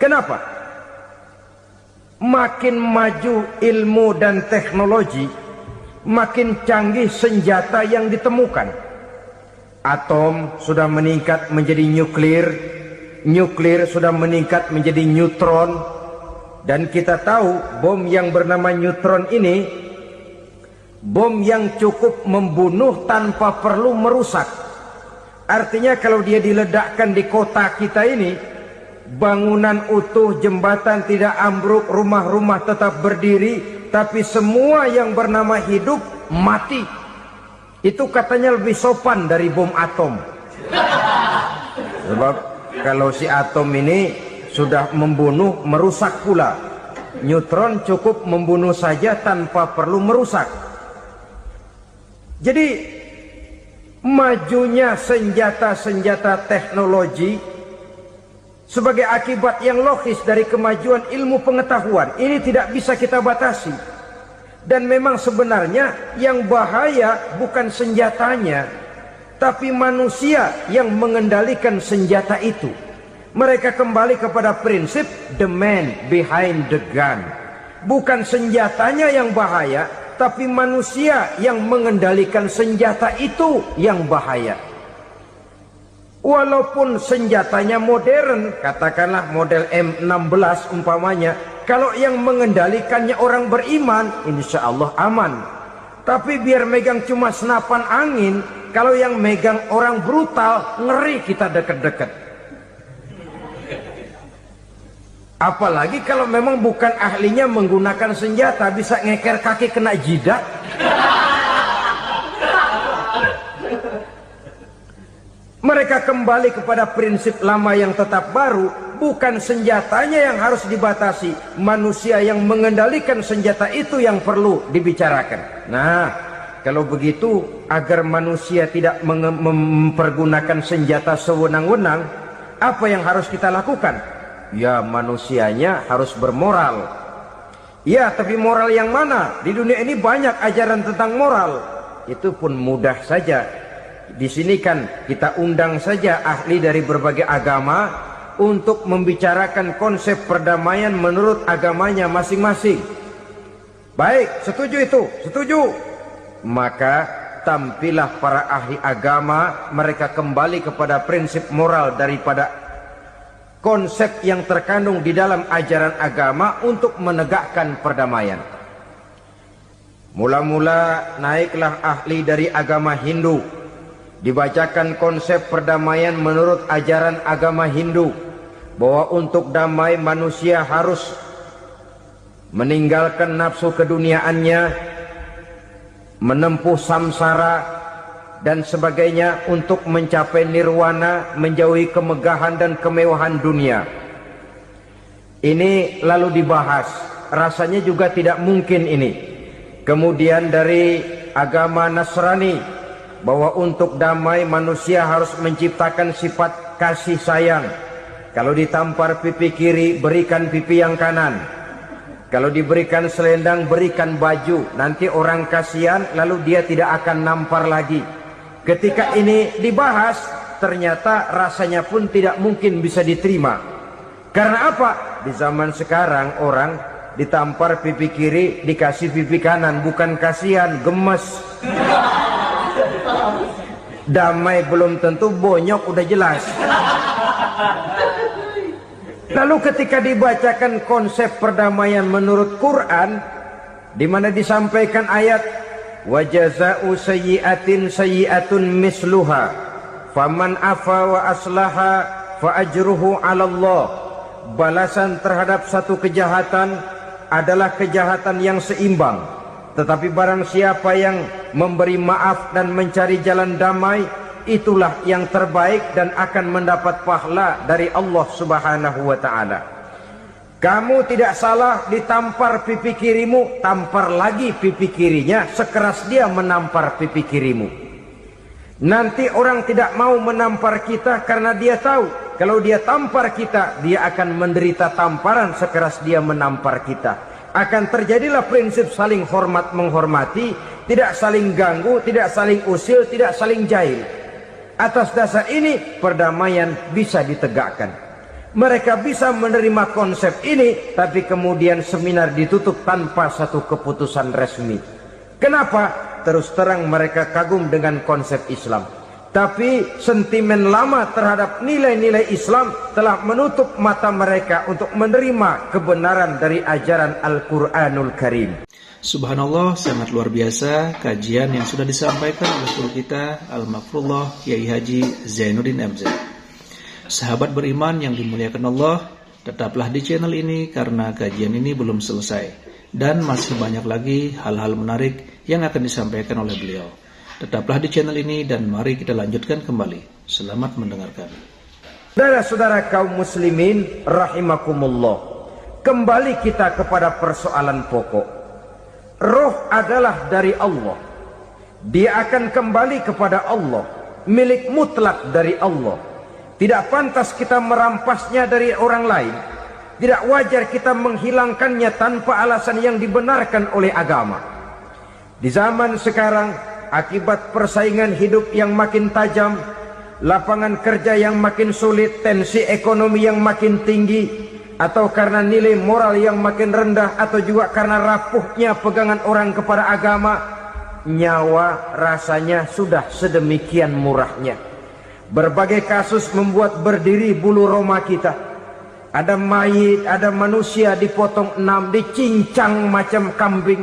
Kenapa? Makin maju ilmu dan teknologi, makin canggih senjata yang ditemukan. Atom sudah meningkat menjadi nuklir, nuklir sudah meningkat menjadi neutron, dan kita tahu bom yang bernama neutron ini bom yang cukup membunuh tanpa perlu merusak. Artinya kalau dia diledakkan di kota kita ini, bangunan utuh, jembatan tidak ambruk, rumah-rumah tetap berdiri, tapi semua yang bernama hidup mati. Itu katanya lebih sopan dari bom atom. Sebab kalau si atom ini sudah membunuh, merusak pula. Neutron cukup membunuh saja tanpa perlu merusak. Jadi majunya senjata-senjata teknologi sebagai akibat yang logis dari kemajuan ilmu pengetahuan ini tidak bisa kita batasi. Dan memang sebenarnya yang bahaya bukan senjatanya, tapi manusia yang mengendalikan senjata itu. Mereka kembali kepada prinsip the man behind the gun. Bukan senjatanya yang bahaya, tapi manusia yang mengendalikan senjata itu yang bahaya. Walaupun senjatanya modern, katakanlah model M16 umpamanya, kalau yang mengendalikannya orang beriman, insya Allah aman. Tapi biar megang cuma senapan angin, kalau yang megang orang brutal, ngeri kita deket-deket. Apalagi kalau memang bukan ahlinya menggunakan senjata, bisa ngeker kaki kena jidat. Mereka kembali kepada prinsip lama yang tetap baru. Bukan senjatanya yang harus dibatasi, manusia yang mengendalikan senjata itu yang perlu dibicarakan. Nah, kalau begitu, agar manusia tidak mempergunakan senjata sewenang-wenang, apa yang harus kita lakukan? Ya, manusianya harus bermoral. Ya, tapi moral yang mana? Di dunia ini banyak ajaran tentang moral. Itu pun mudah saja. Di sini kan kita undang saja ahli dari berbagai agama untuk membicarakan konsep perdamaian menurut agamanya masing-masing. Baik, setuju itu, setuju. Maka tampillah para ahli agama, mereka kembali kepada prinsip moral daripada konsep yang terkandung di dalam ajaran agama untuk menegakkan perdamaian. Mula-mula naiklah ahli dari agama Hindu, dibacakan konsep perdamaian menurut ajaran agama Hindu, bahwa untuk damai manusia harus meninggalkan nafsu keduniaannya, menempuh samsara dan sebagainya untuk mencapai nirwana, menjauhi kemegahan dan kemewahan dunia. Ini lalu dibahas, rasanya juga tidak mungkin ini. Kemudian dari agama Nasrani, bahwa untuk damai manusia harus menciptakan sifat kasih sayang. Kalau ditampar pipi kiri, berikan pipi yang kanan. Kalau diberikan selendang, berikan baju. Nanti orang kasihan, lalu dia tidak akan nampar lagi. Ketika ini dibahas, ternyata rasanya pun tidak mungkin bisa diterima. Karena apa? Di zaman sekarang orang ditampar pipi kiri, dikasih pipi kanan. Bukan kasihan, gemes. Damai belum tentu, bonyok udah jelas. Lalu ketika dibacakan konsep perdamaian menurut Quran, di mana disampaikan ayat wa jazaa'u sayyi'atin sayyi'atun misluha faman afa wa aslaha fa ajruhu 'ala Allah. Balasan terhadap satu kejahatan adalah kejahatan yang seimbang. Tetapi barang siapa yang memberi maaf dan mencari jalan damai, itulah yang terbaik dan akan mendapat pahala dari Allah Subhanahu wa ta'ala. Kamu tidak salah ditampar pipi kirimu, tampar lagi pipi kirinya sekeras dia menampar pipi kirimu. Nanti orang tidak mau menampar kita karena dia tahu kalau dia tampar kita, dia akan menderita tamparan sekeras dia menampar kita. Akan terjadilah prinsip saling hormat menghormati, tidak saling ganggu, tidak saling usil, tidak saling jahil. Atas dasar ini perdamaian bisa ditegakkan. Mereka bisa menerima konsep ini, tapi kemudian seminar ditutup tanpa satu keputusan resmi. Kenapa? Terus terang mereka kagum dengan konsep Islam, tapi sentimen lama terhadap nilai-nilai Islam telah menutup mata mereka untuk menerima kebenaran dari ajaran Al-Quranul Karim. Subhanallah, sangat luar biasa kajian yang sudah disampaikan oleh guru kita Al-Mafrullah Kiai Haji Zainuddin MZ. Sahabat beriman yang dimuliakan Allah, tetaplah di channel ini karena kajian ini belum selesai dan masih banyak lagi hal-hal menarik yang akan disampaikan oleh beliau. Tetaplah di channel ini dan mari kita lanjutkan kembali. Selamat mendengarkan. Saudara-saudara kaum muslimin rahimakumullah, kembali kita kepada persoalan pokok. Roh adalah dari Allah. Dia akan kembali kepada Allah, milik mutlak dari Allah. Tidak pantas kita merampasnya dari orang lain. Tidak wajar kita menghilangkannya tanpa alasan yang dibenarkan oleh agama. Di zaman sekarang, akibat persaingan hidup yang makin tajam, lapangan kerja yang makin sulit, tensi ekonomi yang makin tinggi, atau karena nilai moral yang makin rendah, atau juga karena rapuhnya pegangan orang kepada agama, nyawa rasanya sudah sedemikian murahnya. Berbagai kasus membuat berdiri bulu roma kita. Ada mayit, ada manusia dipotong 6, dicincang macam kambing.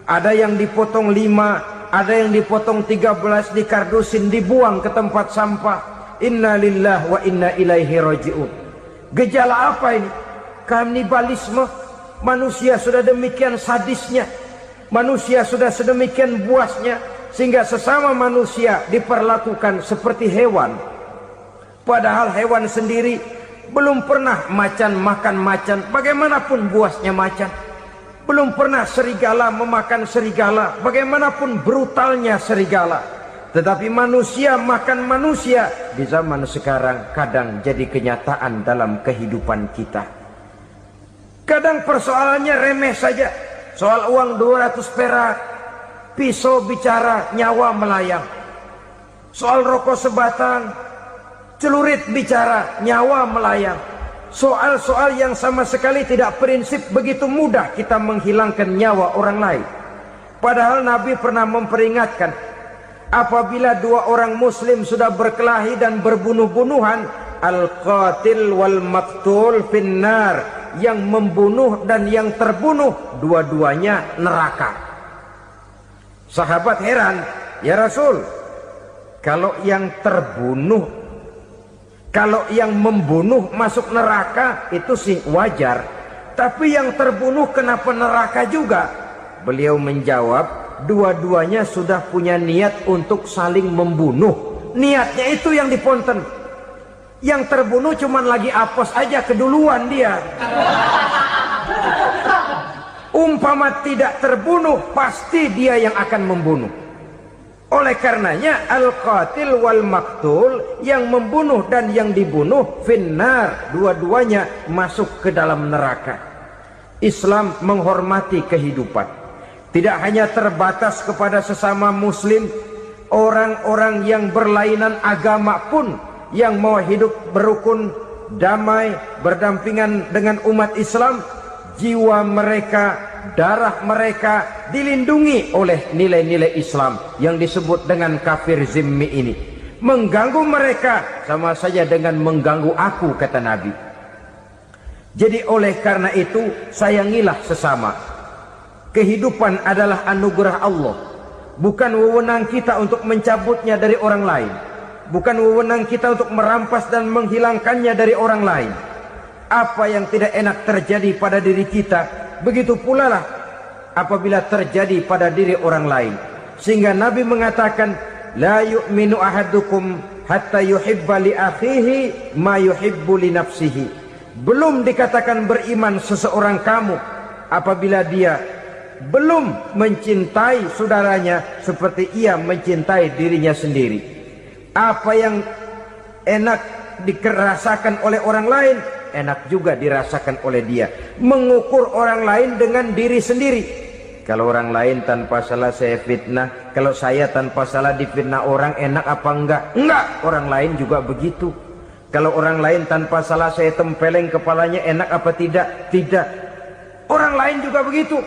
Ada yang dipotong 5, ada yang dipotong 13, dikardusin, dibuang ke tempat sampah. Inna lillahi wa inna ilaihi raji'un. Gejala apa ini? Kanibalisme. Manusia sudah demikian sadisnya, manusia sudah sedemikian buasnya, sehingga sesama manusia diperlakukan seperti hewan. Padahal hewan sendiri belum pernah macan makan macan, bagaimanapun buasnya macan. Belum pernah serigala memakan serigala, bagaimanapun brutalnya serigala. Tetapi manusia makan manusia di zaman sekarang kadang jadi kenyataan dalam kehidupan kita. Kadang persoalannya remeh saja. Soal uang 200 perak, pisau bicara, nyawa melayang. Soal rokok sebatang, celurit bicara, nyawa melayang. Soal-soal yang sama sekali tidak prinsip, begitu mudah kita menghilangkan nyawa orang lain. Padahal Nabi pernah memperingatkan, apabila dua orang muslim sudah berkelahi dan berbunuh-bunuhan, al-qatil wal maktul finnar, yang membunuh dan yang terbunuh dua-duanya neraka. Sahabat heran, ya Rasul, kalau yang terbunuh, kalau yang membunuh masuk neraka itu sih wajar, tapi yang terbunuh kenapa neraka juga? Beliau menjawab, dua-duanya sudah punya niat untuk saling membunuh. Niatnya itu yang diponten. Yang terbunuh cuman lagi apes aja, keduluan dia. Umpama tidak terbunuh, pasti dia yang akan membunuh. Oleh karenanya al-qatil wal maktul, yang membunuh dan yang dibunuh finnar, dua-duanya masuk ke dalam neraka. Islam menghormati kehidupan, tidak hanya terbatas kepada sesama muslim. Orang-orang yang berlainan agama pun yang mau hidup berukun, damai, berdampingan dengan umat Islam, jiwa mereka, darah mereka dilindungi oleh nilai-nilai Islam yang disebut dengan kafir zimmi ini. Mengganggu mereka sama saja dengan mengganggu aku, kata Nabi. Jadi oleh karena itu, sayangilah sesama. Kehidupan adalah anugerah Allah, bukan wewenang kita untuk mencabutnya dari orang lain. bukan wewenang kita untuk merampas dan menghilangkannya dari orang lain. Apa yang tidak enak terjadi pada diri kita, begitu pula lah apabila terjadi pada diri orang lain. Sehingga Nabi mengatakan, la yu'minu ahadukum hatta yuhibba li akhihi ma yuhibbu li nafsihi. Belum dikatakan beriman seseorang kamu apabila dia belum mencintai saudaranya seperti ia mencintai dirinya sendiri. Apa yang enak dirasakan oleh orang lain, enak juga dirasakan oleh dia. Mengukur orang lain dengan diri sendiri. Kalau orang lain tanpa salah saya fitnah, kalau saya tanpa salah difitnah orang, enak apa enggak? Enggak, orang lain juga begitu. Kalau orang lain tanpa salah saya tempeleng kepalanya, enak apa tidak? Tidak. Orang lain juga begitu.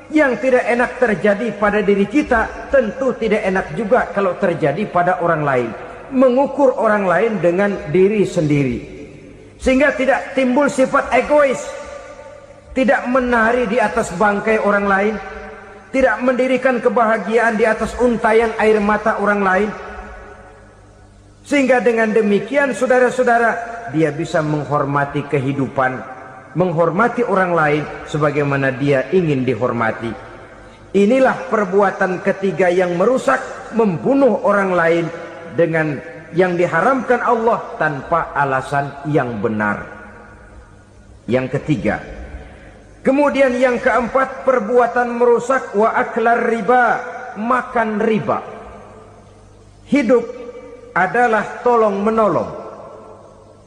Yang tidak enak terjadi pada diri kita, tentu tidak enak juga kalau terjadi pada orang lain. Mengukur orang lain dengan diri sendiri, sehingga tidak timbul sifat egois, tidak menari di atas bangkai orang lain, tidak mendirikan kebahagiaan di atas untayan air mata orang lain. Sehingga dengan demikian saudara-saudara, dia bisa menghormati kehidupan, menghormati orang lain sebagaimana dia ingin dihormati. Inilah perbuatan ketiga yang merusak, membunuh orang lain dengan yang diharamkan Allah tanpa alasan yang benar. Yang ketiga. Kemudian yang keempat, perbuatan merusak, wa aklar riba, makan riba. Hidup adalah tolong menolong.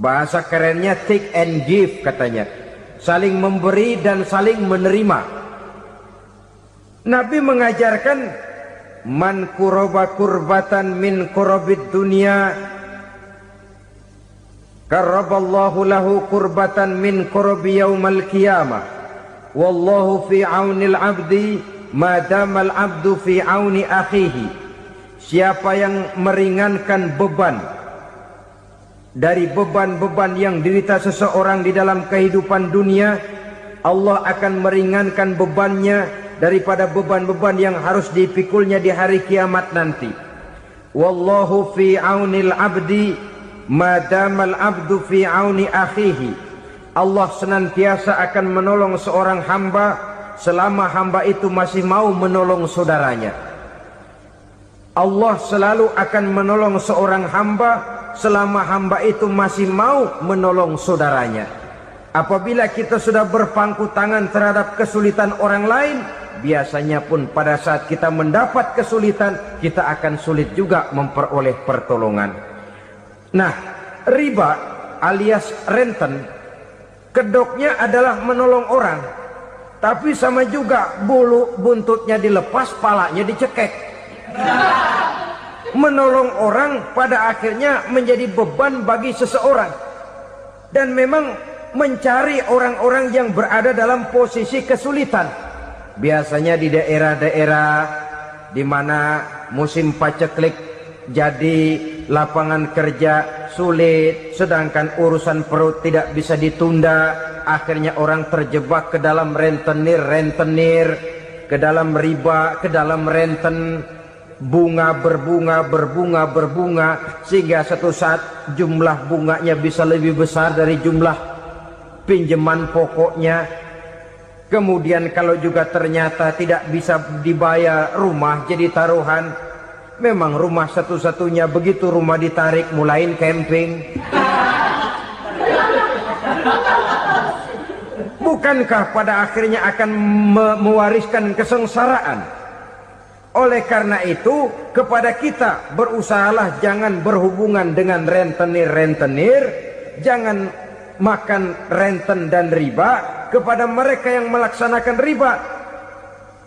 Bahasa kerennya take and give katanya. Saling memberi dan saling menerima. Nabi mengajarkan, man kuraba kurbatan min kurabid dunia karaballahu lahu kurbatan min kurabi yaumal qiyamah wallahu fi aunil abdi madamal abdu fi auni akhihi. Siapa yang meringankan beban dari beban-beban yang dirita seseorang di dalam kehidupan dunia, Allah akan meringankan bebannya daripada beban-beban yang harus dipikulnya di hari kiamat nanti. Wallahu fi aunil abdi madamal abdu fi auni akhihi. Allah senantiasa akan menolong seorang hamba selama hamba itu masih mau menolong saudaranya. Allah selalu akan menolong seorang hamba selama hamba itu masih mau menolong saudaranya. Apabila kita sudah berpangku tangan terhadap kesulitan orang lain, biasanya pun pada saat kita mendapat kesulitan, kita akan sulit juga memperoleh pertolongan. Nah, riba alias renten, kedoknya adalah menolong orang, tapi sama juga bulu buntutnya dilepas, palanya dicekek. Menolong orang pada akhirnya menjadi beban bagi seseorang. Dan memang mencari orang-orang yang berada dalam posisi kesulitan. Biasanya di daerah-daerah di mana musim paceklik jadi lapangan kerja sulit, sedangkan urusan perut tidak bisa ditunda, akhirnya orang terjebak ke dalam rentenir, ke dalam riba, ke dalam renten. Bunga berbunga, sehingga satu saat jumlah bunganya bisa lebih besar dari jumlah pinjaman pokoknya. Kemudian kalau juga ternyata tidak bisa dibayar, rumah jadi taruhan. Memang rumah satu-satunya, begitu rumah ditarik mulain camping. Bukankah pada akhirnya akan mewariskan kesengsaraan? Oleh karena itu, kepada kita berusahalah jangan berhubungan dengan rentenir, jangan makan renten dan riba. Kepada mereka yang melaksanakan riba,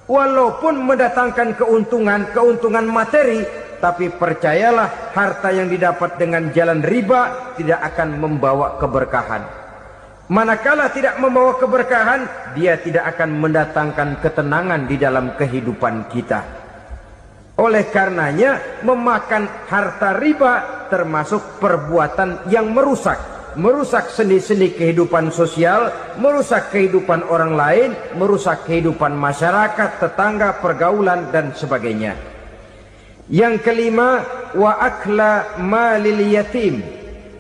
walaupun mendatangkan keuntungan materi, tapi percayalah harta yang didapat dengan jalan riba tidak akan membawa keberkahan. Manakala tidak membawa keberkahan, dia tidak akan mendatangkan ketenangan di dalam kehidupan kita. Oleh karenanya, memakan harta riba termasuk perbuatan yang merusak sendi-sendi kehidupan sosial, merusak kehidupan orang lain, merusak kehidupan masyarakat, tetangga, pergaulan dan sebagainya. Yang kelima, wa akla malil yatim,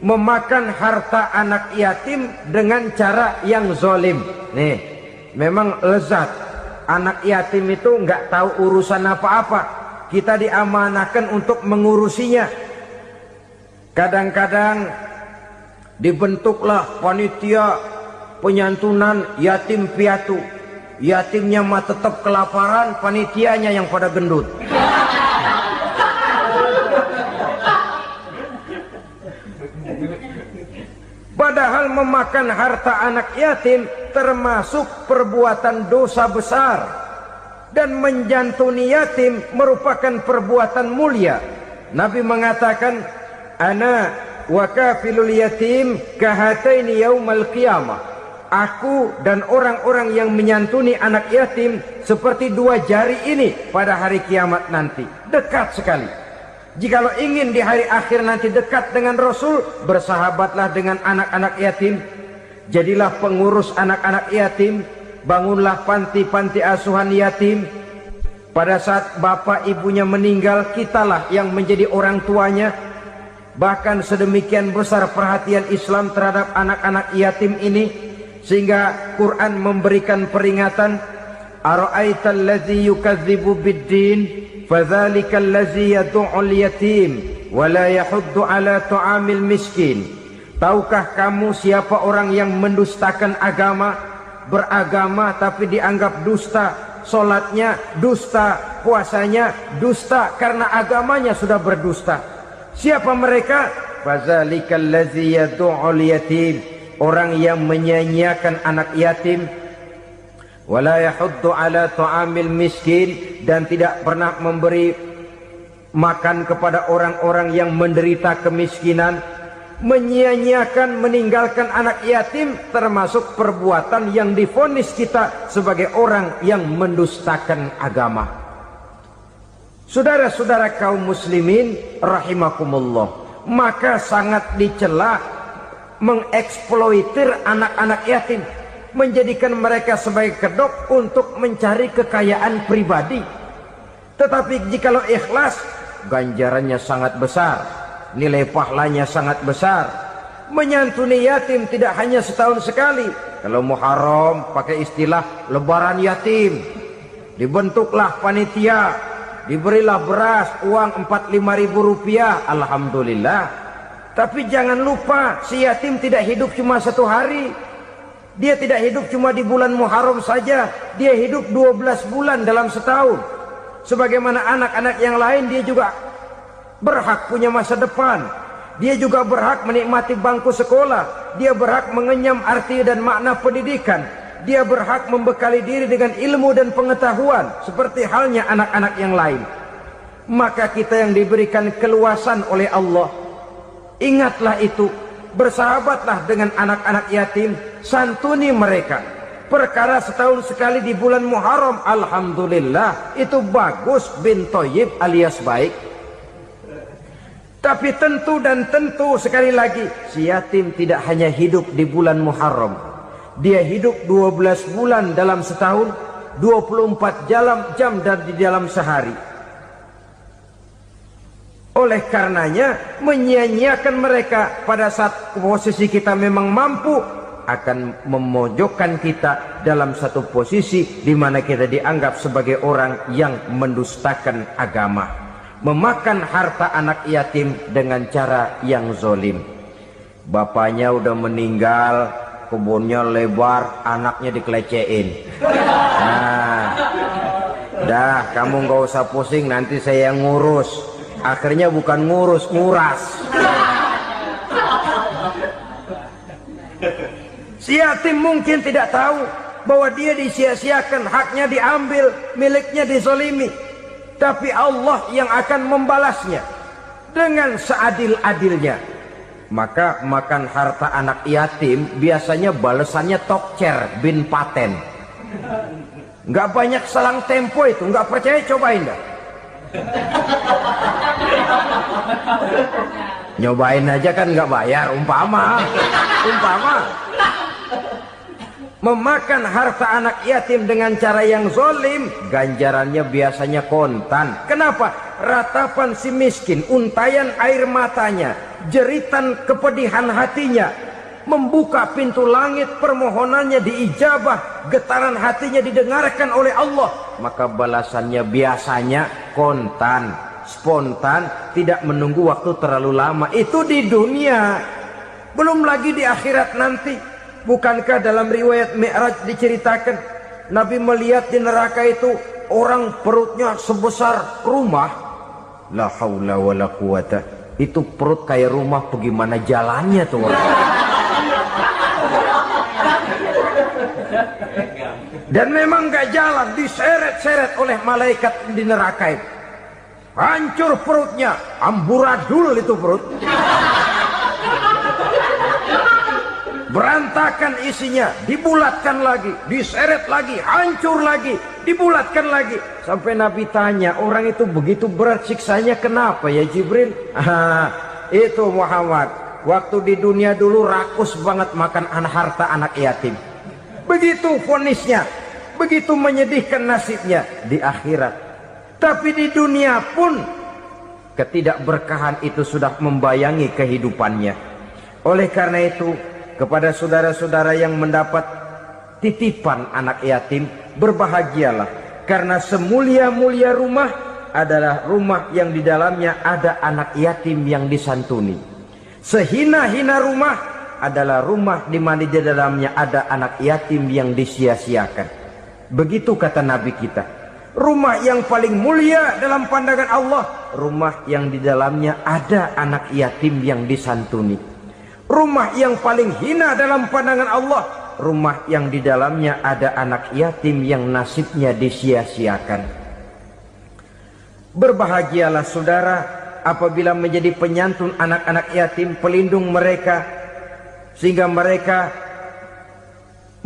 memakan harta anak yatim dengan cara yang zolim. Nih, memang lezat. Anak yatim itu nggak tahu urusan apa-apa. Kita diamanahkan untuk mengurusinya. Kadang-kadang dibentuklah panitia penyantunan yatim piatu. Yatimnya mah tetap kelaparan, panitianya yang pada gendut. Padahal memakan harta anak yatim termasuk perbuatan dosa besar, dan menjantuni yatim merupakan perbuatan mulia. Nabi mengatakan, ana wa kafilul yatim kahataini yaumal qiyamah. Aku dan orang-orang yang menyantuni anak yatim seperti dua jari ini pada hari kiamat nanti. Dekat sekali. Jikalau ingin di hari akhir nanti dekat dengan Rasul, bersahabatlah dengan anak-anak yatim. Jadilah pengurus anak-anak yatim. Bangunlah panti-panti asuhan yatim. Pada saat bapak ibunya meninggal, kitalah yang menjadi orang tuanya. Bahkan sedemikian besar perhatian Islam terhadap anak-anak yatim ini, sehingga Quran memberikan peringatan, ara'aital ladzi yukadzibu bid-din fadzalikal ladzi yad'ul yatim wa la yahuddu ala ta'amil miskin. Tahukah kamu siapa orang yang mendustakan agama, beragama tapi dianggap dusta, salatnya dusta, puasanya dusta karena agamanya sudah berdusta. Siapa mereka? Fadzalikal ladzi yad'ul yatim, orang yang menyia-nyiakan anak yatim, wala yahuddu ala ta'amil miskin, dan tidak pernah memberi makan kepada orang-orang yang menderita kemiskinan. Menyia-nyiakan, meninggalkan anak yatim termasuk perbuatan yang divonis kita sebagai orang yang mendustakan agama. Saudara-saudara kaum muslimin rahimakumullah, maka sangat dicela mengeksploitir anak-anak yatim, menjadikan mereka sebagai kedok untuk mencari kekayaan pribadi. Tetapi jikalau ikhlas, ganjarannya sangat besar, nilai pahalanya sangat besar. Menyantuni yatim tidak hanya setahun sekali. Kalau Muharram pakai istilah lebaran yatim, dibentuklah panitia, diberilah beras, uang 45.000 rupiah, alhamdulillah. Tapi jangan lupa, si yatim tidak hidup cuma satu hari. Dia tidak hidup cuma di bulan Muharram saja. Dia hidup 12 bulan dalam setahun. Sebagaimana anak-anak yang lain, dia juga berhak punya masa depan. Dia juga berhak menikmati bangku sekolah. Dia berhak mengenyam arti dan makna pendidikan. Dia berhak membekali diri dengan ilmu dan pengetahuan, seperti halnya anak-anak yang lain. Maka kita yang diberikan keluasan oleh Allah, ingatlah itu. Bersahabatlah dengan anak-anak yatim, santuni mereka. Perkara setahun sekali di bulan Muharram, alhamdulillah, itu bagus, bin Thayyib alias baik. Tapi tentu dan tentu sekali lagi, si yatim tidak hanya hidup di bulan Muharram. Dia hidup 12 bulan dalam setahun, 24 jam di dalam sehari. Oleh karenanya, menyia-nyiakan mereka pada saat posisi kita memang mampu akan memojokkan kita dalam satu posisi di mana kita dianggap sebagai orang yang mendustakan agama, memakan harta anak yatim dengan cara yang zolim. Bapaknya udah meninggal, kebunnya lebar, anaknya dikelecehin. Nah, dah kamu nggak usah pusing, nanti saya yang ngurus. Akhirnya bukan ngurus, nguras. Si yatim mungkin tidak tahu bahwa dia disia-siakan, haknya diambil, miliknya dizolimi. Tapi Allah yang akan membalasnya dengan seadil-adilnya. Maka makan harta anak yatim biasanya balasannya tokcer bin paten. Nggak banyak selang tempo itu, nggak percaya cobain dah. Nyobain aja kan nggak bayar, umpama memakan harta anak yatim dengan cara yang zolim, ganjarannya biasanya kontan. Kenapa? ratapan si miskin, untayan air matanya, jeritan kepedihan hatinya, membuka pintu langit, permohonannya diijabah, getaran hatinya didengarkan oleh Allah, maka balasannya biasanya kontan, spontan, tidak menunggu waktu terlalu lama. Itu di dunia, belum lagi di akhirat nanti. Bukankah dalam riwayat Mi'raj diceritakan Nabi melihat di neraka itu orang perutnya sebesar rumah. La haula wala quwata. Itu perut kayak rumah, bagaimana jalannya tuh orang. Dan memang gak jalan, diseret-seret oleh malaikat di neraka itu. Hancur perutnya, amburadul itu perut. Berantakan isinya, dibulatkan lagi, diseret lagi, hancur lagi, dibulatkan lagi. Sampai Nabi tanya, orang itu begitu berat siksanya kenapa ya Jibril? Itu Muhammad, waktu di dunia dulu rakus banget makan harta anak yatim. Begitu vonisnya, begitu menyedihkan nasibnya di akhirat. Tapi di dunia pun ketidakberkahan itu sudah membayangi kehidupannya. Oleh karena itu, kepada saudara-saudara yang mendapat titipan anak yatim, berbahagialah, karena semulia-mulia rumah adalah rumah yang di dalamnya ada anak yatim yang disantuni. Sehina-hina rumah adalah rumah di mana di dalamnya ada anak yatim yang disia-siakan. Begitu kata Nabi kita. Rumah yang paling mulia dalam pandangan Allah, rumah yang di dalamnya ada anak yatim yang disantuni. Rumah yang paling hina dalam pandangan Allah, rumah yang di dalamnya ada anak yatim yang nasibnya disia-siakan. Berbahagialah saudara apabila menjadi penyantun anak-anak yatim, pelindung mereka, sehingga mereka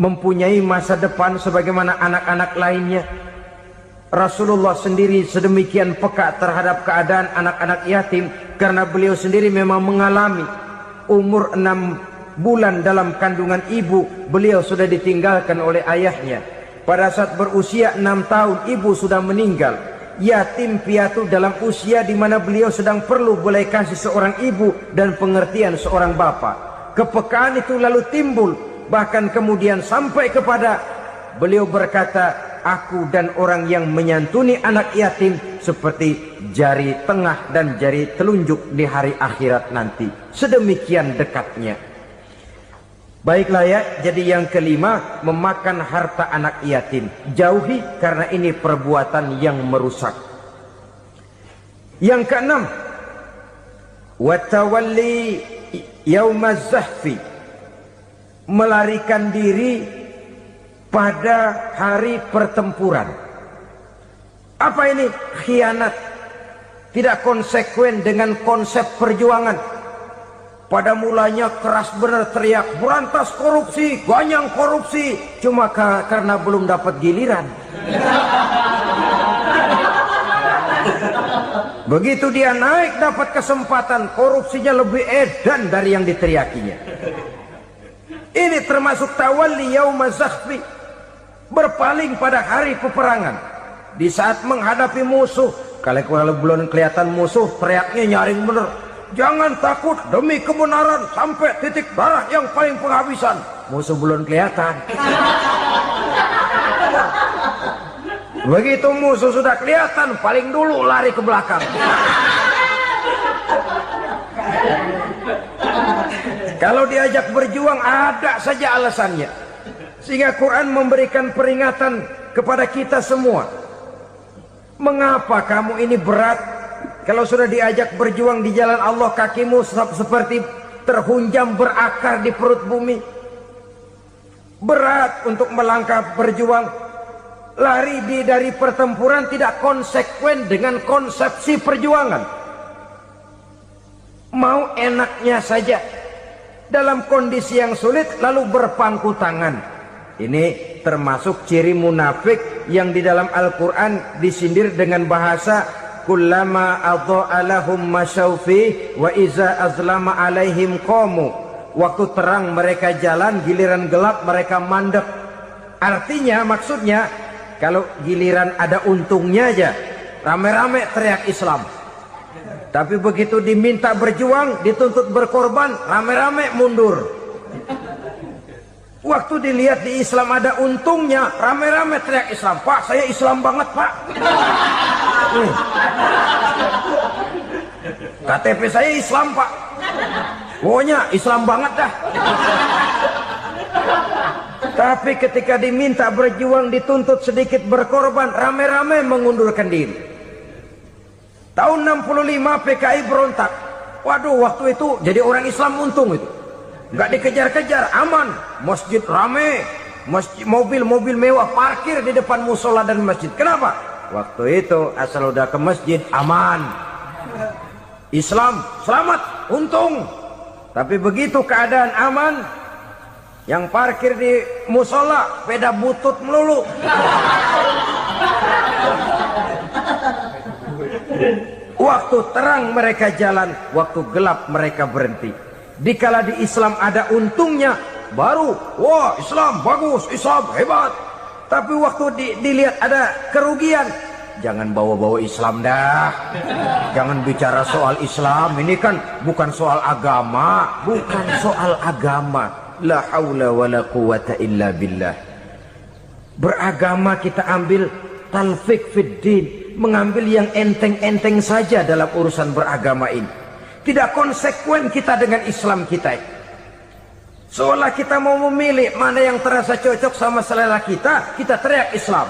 mempunyai masa depan sebagaimana anak-anak lainnya. Rasulullah sendiri sedemikian peka terhadap keadaan anak-anak yatim karena beliau sendiri memang mengalami. Umur 6 bulan dalam kandungan ibu, beliau sudah ditinggalkan oleh ayahnya. Pada saat berusia 6 tahun, ibu sudah meninggal. Yatim piatu dalam usia di mana beliau sedang perlu belas kasih seorang ibu dan pengertian seorang bapak. Kepekaan itu lalu timbul, bahkan kemudian sampai kepada beliau berkata, aku dan orang yang menyantuni anak yatim seperti jari tengah dan jari telunjuk di hari akhirat nanti. Sedemikian dekatnya. Baiklah ya, jadi yang kelima, memakan harta anak yatim. Jauhi, karena ini perbuatan yang merusak. Yang keenam, watawalli yaumaz zahfi, melarikan diri pada hari pertempuran. Apa ini? Khianat. Tidak konsekuen dengan konsep perjuangan. Pada mulanya keras benar teriak, berantas korupsi, ganyang korupsi. Cuma karena belum dapat giliran. Begitu dia naik dapat kesempatan, korupsinya lebih edan dari yang diteriakinya. Ini termasuk tawalli yaumaz zahfi, berpaling pada hari peperangan. Di saat menghadapi musuh, kalau belum kelihatan musuh, teriaknya nyaring bener. Jangan takut, demi kebenaran sampai titik darah yang paling penghabisan. Musuh belum kelihatan. Begitu musuh sudah kelihatan, paling dulu lari ke belakang. Kalau diajak berjuang ada saja alasannya. Sehingga Quran memberikan peringatan kepada kita semua. Mengapa kamu ini berat? Kalau sudah diajak berjuang di jalan Allah, kakimu seperti terhunjam berakar di perut bumi. Berat untuk melangkah berjuang. Lari dari pertempuran tidak konsekuen dengan konsepsi perjuangan. Mau enaknya saja. Dalam kondisi yang sulit lalu berpangku tangan. Ini termasuk ciri munafik yang di dalam Al-Quran disindir dengan bahasa kullama adha'a lahum masyaufi wa iza azlama alaihim qamu. Waktu terang mereka jalan, giliran gelap mereka mandek. Artinya, maksudnya, kalau giliran ada untungnya aja, rame-rame teriak Islam. Tapi begitu diminta berjuang, dituntut berkorban, rame-rame mundur. Waktu dilihat di Islam ada untungnya, rame-rame teriak Islam. Pak, saya Islam banget, Pak. KTP saya Islam, Pak. Pokoknya Islam banget dah. Tapi ketika diminta berjuang, dituntut sedikit berkorban, rame-rame mengundurkan diri. Tahun 65 PKI berontak. Waduh, waktu itu jadi orang Islam untung itu. Nggak dikejar-kejar, aman. Masjid rame, masjid, mobil-mobil mewah parkir di depan musola dan masjid. Kenapa? Waktu itu asal udah ke masjid aman. Islam selamat, untung. Tapi begitu keadaan aman, yang parkir di musola sepeda butut melulu. Waktu terang mereka jalan, waktu gelap mereka berhenti. Dikala di Islam ada untungnya, baru wah Islam bagus, Islam hebat. Tapi waktu dilihat ada kerugian, jangan bawa-bawa Islam dah. Jangan bicara soal Islam, ini kan bukan soal agama, bukan soal agama. La haula wala quwata illa billah. Beragama kita ambil talfik fid din, mengambil yang enteng-enteng saja dalam urusan beragama ini. Tidak konsekuen kita dengan Islam kita. Seolah kita mau memilih mana yang terasa cocok sama selera kita, kita teriak Islam.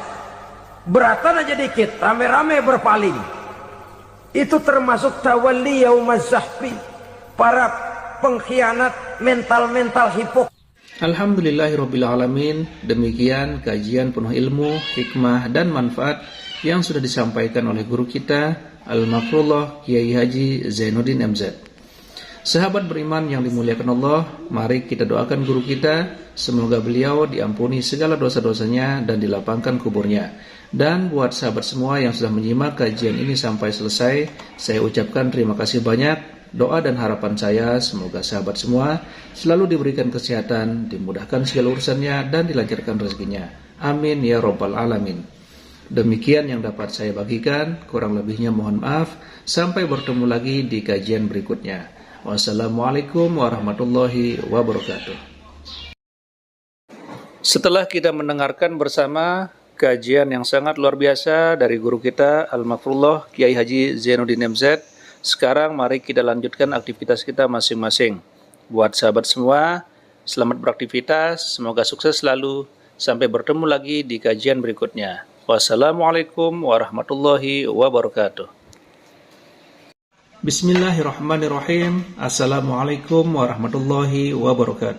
Beratan aja dikit, rame-rame berpaling. Itu termasuk tawalli yaumaz zahfi, para pengkhianat mental-mental hipokrit. Alhamdulillahirrabbilalamin. Demikian kajian penuh ilmu, hikmah, dan manfaat yang sudah disampaikan oleh guru kita Al-Mafrullah Kiai Haji Zainuddin MZ. Sahabat beriman yang dimuliakan Allah, mari kita doakan guru kita, semoga beliau diampuni segala dosa-dosanya dan dilapangkan kuburnya. Dan buat sahabat semua yang sudah menyimak kajian ini sampai selesai, saya ucapkan terima kasih banyak. Doa dan harapan saya semoga sahabat semua selalu diberikan kesehatan, dimudahkan segala urusannya, dan dilancarkan rezekinya. Amin ya rabbal alamin. Demikian yang dapat saya bagikan, kurang lebihnya mohon maaf. Sampai bertemu lagi di kajian berikutnya. Wassalamualaikum warahmatullahi wabarakatuh. Setelah kita mendengarkan bersama kajian yang sangat luar biasa dari guru kita Al-Mafrullah Kiai Haji Zainuddin MZ, sekarang mari kita lanjutkan aktivitas kita masing-masing. Buat sahabat semua, selamat beraktivitas, semoga sukses selalu. Sampai bertemu lagi di kajian berikutnya. Wassalamualaikum warahmatullahi wabarakatuh. Bismillahirrahmanirrahim. Assalamualaikum warahmatullahi wabarakatuh.